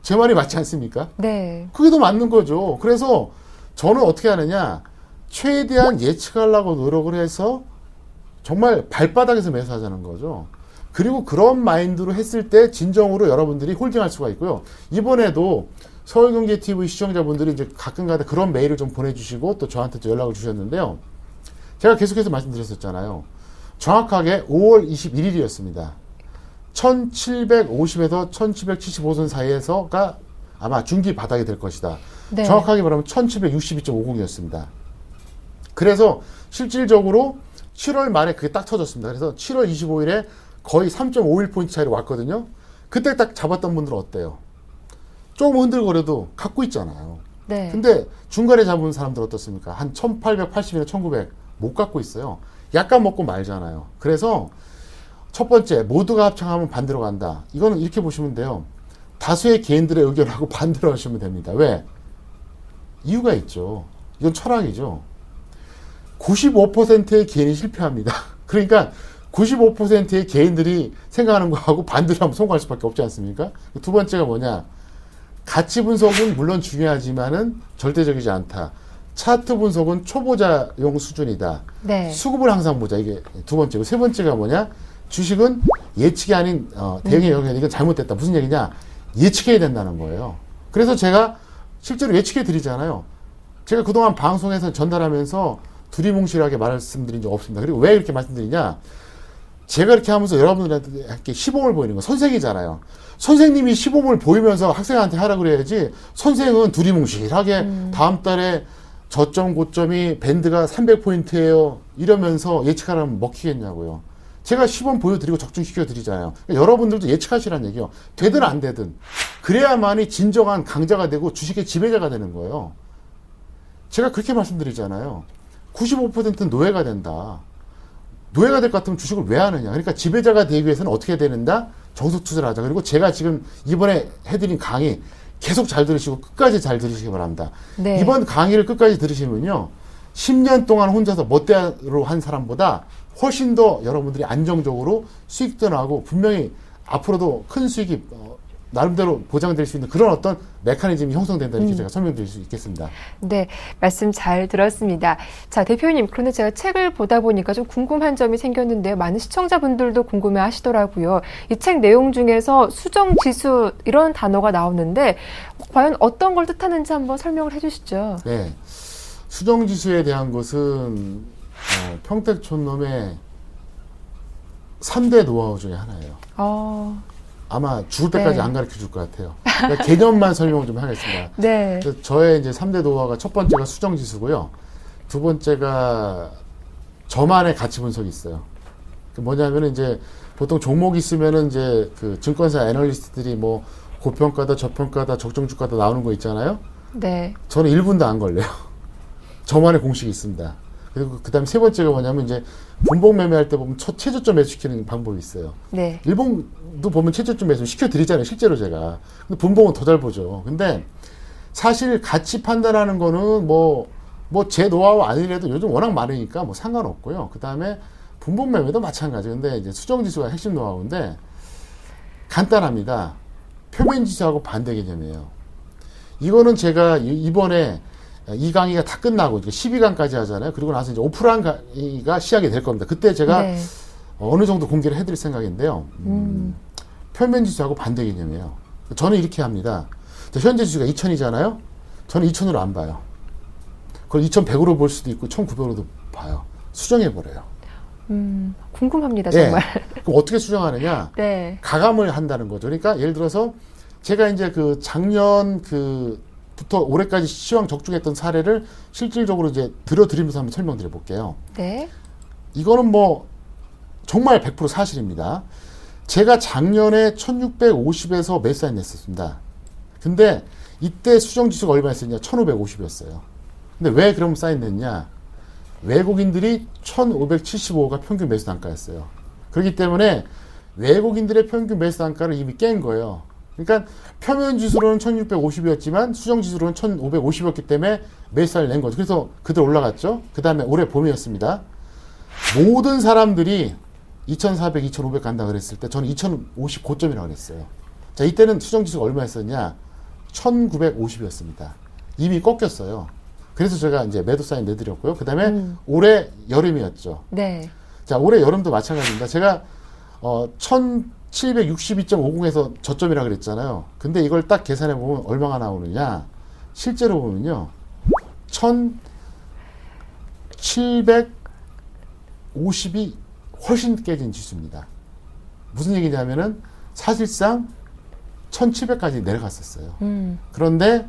제 말이 맞지 않습니까? 네. 그게 더 맞는 거죠. 그래서 저는 어떻게 하느냐? 최대한 예측하려고 노력을 해서 정말 발바닥에서 매수하자는 거죠. 그리고 그런 마인드로 했을 때 진정으로 여러분들이 홀딩할 수가 있고요. 이번에도 서울경제TV 시청자분들이 이제 가끔가다 그런 메일을 좀 보내주시고 또 저한테 또 연락을 주셨는데요. 제가 계속해서 말씀드렸었잖아요. 정확하게 5월 21일이었습니다. 1750에서 1775선 사이에서가 아마 중기 바닥이 될 것이다. 네. 정확하게 말하면 1762.50이었습니다. 그래서 실질적으로 7월 말에 그게 딱 터졌습니다. 그래서 7월 25일에 거의 3.51포인트 차이로 왔거든요. 그때 딱 잡았던 분들은 어때요? 조금 흔들거려도 갖고 있잖아요. 네. 근데 중간에 잡은 사람들 어떻습니까? 한 1880이나 1900 못 갖고 있어요. 약간 먹고 말잖아요. 그래서 첫 번째, 모두가 합창하면 반대로 간다. 이거는 이렇게 보시면 돼요. 다수의 개인들의 의견하고 반대로 하시면 됩니다. 왜? 이유가 있죠. 이건 철학이죠. 95%의 개인이 실패합니다. 그러니까 95%의 개인들이 생각하는 거하고 반대로 하면 성공할 수밖에 없지 않습니까? 두 번째가 뭐냐? 가치 분석은 물론 중요하지만은 절대적이지 않다. 차트 분석은 초보자용 수준이다. 네. 수급을 항상 보자. 이게 두 번째고, 세 번째가 뭐냐? 주식은 예측이 아닌 대응의 영역이니까 이건 잘못됐다. 무슨 얘기냐? 예측해야 된다는 거예요. 그래서 제가 실제로 예측해 드리잖아요. 제가 그동안 방송에서 전달하면서 두리뭉실하게 말씀드린 적 없습니다. 그리고 왜 이렇게 말씀드리냐? 제가 이렇게 하면서 여러분들한테 이렇게 시범을 보이는 거, 선생이잖아요. 선생님이 시범을 보이면서 학생한테 하라 그래야지, 선생은 두리뭉실하게 다음 달에 저점 고점이 밴드가 300포인트예요 이러면서 예측하라면 먹히겠냐고요. 제가 시범 보여드리고 적중시켜 드리잖아요. 그러니까 여러분들도 예측하시라는 얘기요. 되든 안 되든 그래야만이 진정한 강자가 되고 주식의 지배자가 되는 거예요. 제가 그렇게 말씀드리잖아요. 95%는 노예가 된다. 노예가 될 것 같으면 주식을 왜 하느냐. 그러니까 지배자가 되기 위해서는 어떻게 해야 되는다? 정석 투자를 하자. 그리고 제가 지금 이번에 해드린 강의 계속 잘 들으시고 끝까지 잘 들으시기 바랍니다. 네. 이번 강의를 끝까지 들으시면요. 10년 동안 혼자서 멋대로 한 사람보다 훨씬 더 여러분들이 안정적으로 수익도 나고 분명히 앞으로도 큰 수익이 나름대로 보장될 수 있는 그런 어떤 메커니즘이 형성된다 이렇게 제가 설명드릴 수 있겠습니다. 네, 말씀 잘 들었습니다. 자, 대표님, 그런데 제가 책을 보다 보니까 좀 궁금한 점이 생겼는데요. 많은 시청자분들도 궁금해 하시더라고요. 이 책 내용 중에서 수정지수 이런 단어가 나오는데 과연 어떤 걸 뜻하는지 한번 설명을 해주시죠. 네, 수정지수에 대한 것은 평택촌놈의 3대 노하우 중에 하나예요. 아마 죽을 때까지 네. 안 가르쳐 줄 것 같아요. 그러니까 개념만 설명을 좀 하겠습니다. 네. 그래서 저의 이제 3대 노하우가 첫 번째가 수정지수고요. 두 번째가 저만의 가치 분석이 있어요. 그 뭐냐면 이제 보통 종목이 있으면은 이제 그 증권사 애널리스트들이 뭐 고평가다, 저평가다, 적정주가다 나오는 거 있잖아요. 네. 저는 1분도 안 걸려요. 저만의 공식이 있습니다. 그리고 그 다음에 세 번째가 뭐냐면 이제 분봉 매매할 때 보면 최저점 매수시키는 방법이 있어요. 네. 일봉도 보면 최저점 매수 시켜드리잖아요. 실제로 제가. 근데 분봉은 더 잘 보죠. 근데 사실 가치 판단하는 거는 뭐 제 노하우 아니래도 요즘 워낙 많으니까 뭐 상관없고요. 그 다음에 분봉 매매도 마찬가지. 근데 이제 수정지수가 핵심 노하우인데 간단합니다. 표면지수하고 반대 개념이에요. 이거는 제가 이번에 이 강의가 다 끝나고 12강까지 하잖아요. 그리고 나서 이제 오프라인 강의가 시작이 될 겁니다. 그때 제가 네. 어느 정도 공개를 해드릴 생각인데요. 표면지수하고 반대 개념이에요. 저는 이렇게 합니다. 현재 지수가 2000이잖아요. 저는 2000으로 안 봐요. 그걸 2100으로 볼 수도 있고 1900으로도 봐요. 수정해버려요. 궁금합니다, 정말. 네. 그럼 어떻게 수정하느냐? 네. 가감을 한다는 거죠. 그러니까 예를 들어서 제가 이제 그 작년 부터 올해까지 시황 적중했던 사례를 실질적으로 이제 들어드리면서 한번 설명드려 볼게요. 네. 이거는 뭐 정말 100% 사실입니다. 제가 작년에 1650에서 몇 사인 냈었습니다. 근데 이때 수정지수가 얼마였었냐? 1550이었어요. 근데 왜 그럼 사인 냈냐? 외국인들이 1575가 평균 매수 단가였어요. 그렇기 때문에 외국인들의 평균 매수 단가를 이미 깬 거예요. 그러니까 표면 지수로는 1650이었지만 수정 지수로는 1550이었기 때문에 매수를 낸 거죠. 그래서 그대로 올라갔죠. 그 다음에 올해 봄이었습니다. 모든 사람들이 2400, 2500 간다 그랬을 때 저는 2050 고점이라고 그랬어요. 자, 이때는 수정 지수가 얼마였었냐? 1950이었습니다. 이미 꺾였어요. 그래서 제가 이제 매도 사인 내드렸고요. 그 다음에 올해 여름이었죠. 네. 자, 올해 여름도 마찬가지입니다. 제가 1762.50에서 저점이라고 그랬잖아요. 근데 이걸 딱 계산해 보면 얼마가 나오느냐? 실제로 보면요. 1750이 훨씬 깨진 지수입니다. 무슨 얘기냐면은 사실상 1700까지 내려갔었어요. 그런데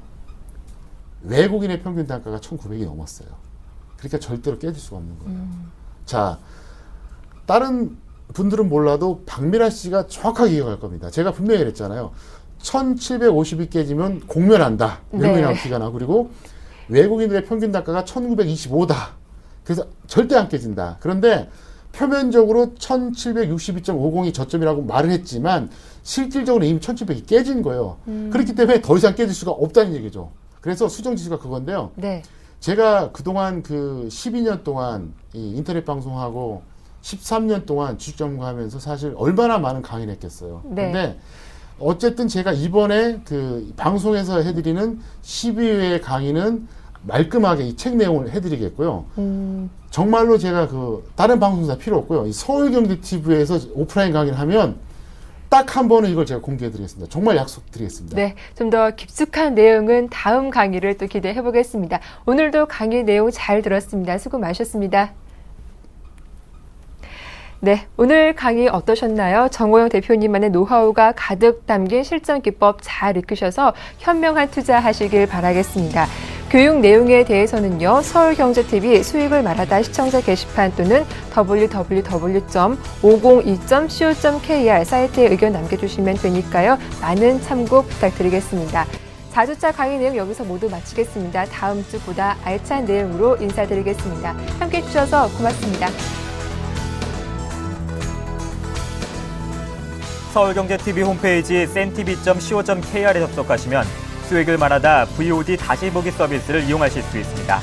외국인의 평균 단가가 1900이 넘었어요. 그러니까 절대로 깨질 수가 없는 거예요. 자, 다른 분들은 몰라도 박미라 씨가 정확하게 기억할 겁니다. 제가 분명히 그랬잖아요. 1750이 깨지면 공멸한다. 이런 게 나오기가 나고, 그리고 외국인들의 평균 단가가 1925다. 그래서 절대 안 깨진다. 그런데 표면적으로 1762.50이 저점이라고 말을 했지만 실질적으로 이미 1700이 깨진 거예요. 그렇기 때문에 더 이상 깨질 수가 없다는 얘기죠. 그래서 수정 지수가 그건데요. 네. 제가 그동안 그 12년 동안 이 인터넷 방송하고 13년 동안 주식 전문가하면서 사실 얼마나 많은 강의를 했겠어요. 네. 근데 어쨌든 제가 이번에 그 방송에서 해드리는 12회의 강의는 말끔하게 이 책 내용을 해드리겠고요. 정말로 제가 그 다른 방송사 필요 없고요. 이 서울경제TV에서 오프라인 강의를 하면 딱 한 번은 이걸 제가 공개해드리겠습니다. 정말 약속드리겠습니다. 네, 좀 더 깊숙한 내용은 다음 강의를 또 기대해 보겠습니다. 오늘도 강의 내용 잘 들었습니다. 수고 많으셨습니다. 네, 오늘 강의 어떠셨나요? 정호영 대표님만의 노하우가 가득 담긴 실전 기법 잘 익히셔서 현명한 투자하시길 바라겠습니다. 교육 내용에 대해서는요, 서울경제TV 수익을 말하다 시청자 게시판 또는 www.502.co.kr 사이트에 의견 남겨주시면 되니까요. 많은 참고 부탁드리겠습니다. 4주차 강의 내용 여기서 모두 마치겠습니다. 다음 주 보다 알찬 내용으로 인사드리겠습니다. 함께해 주셔서 고맙습니다. 서울경제TV 홈페이지 sentv.co.kr에 접속하시면 수익을 말하다 VOD 다시 보기 서비스를 이용하실 수 있습니다.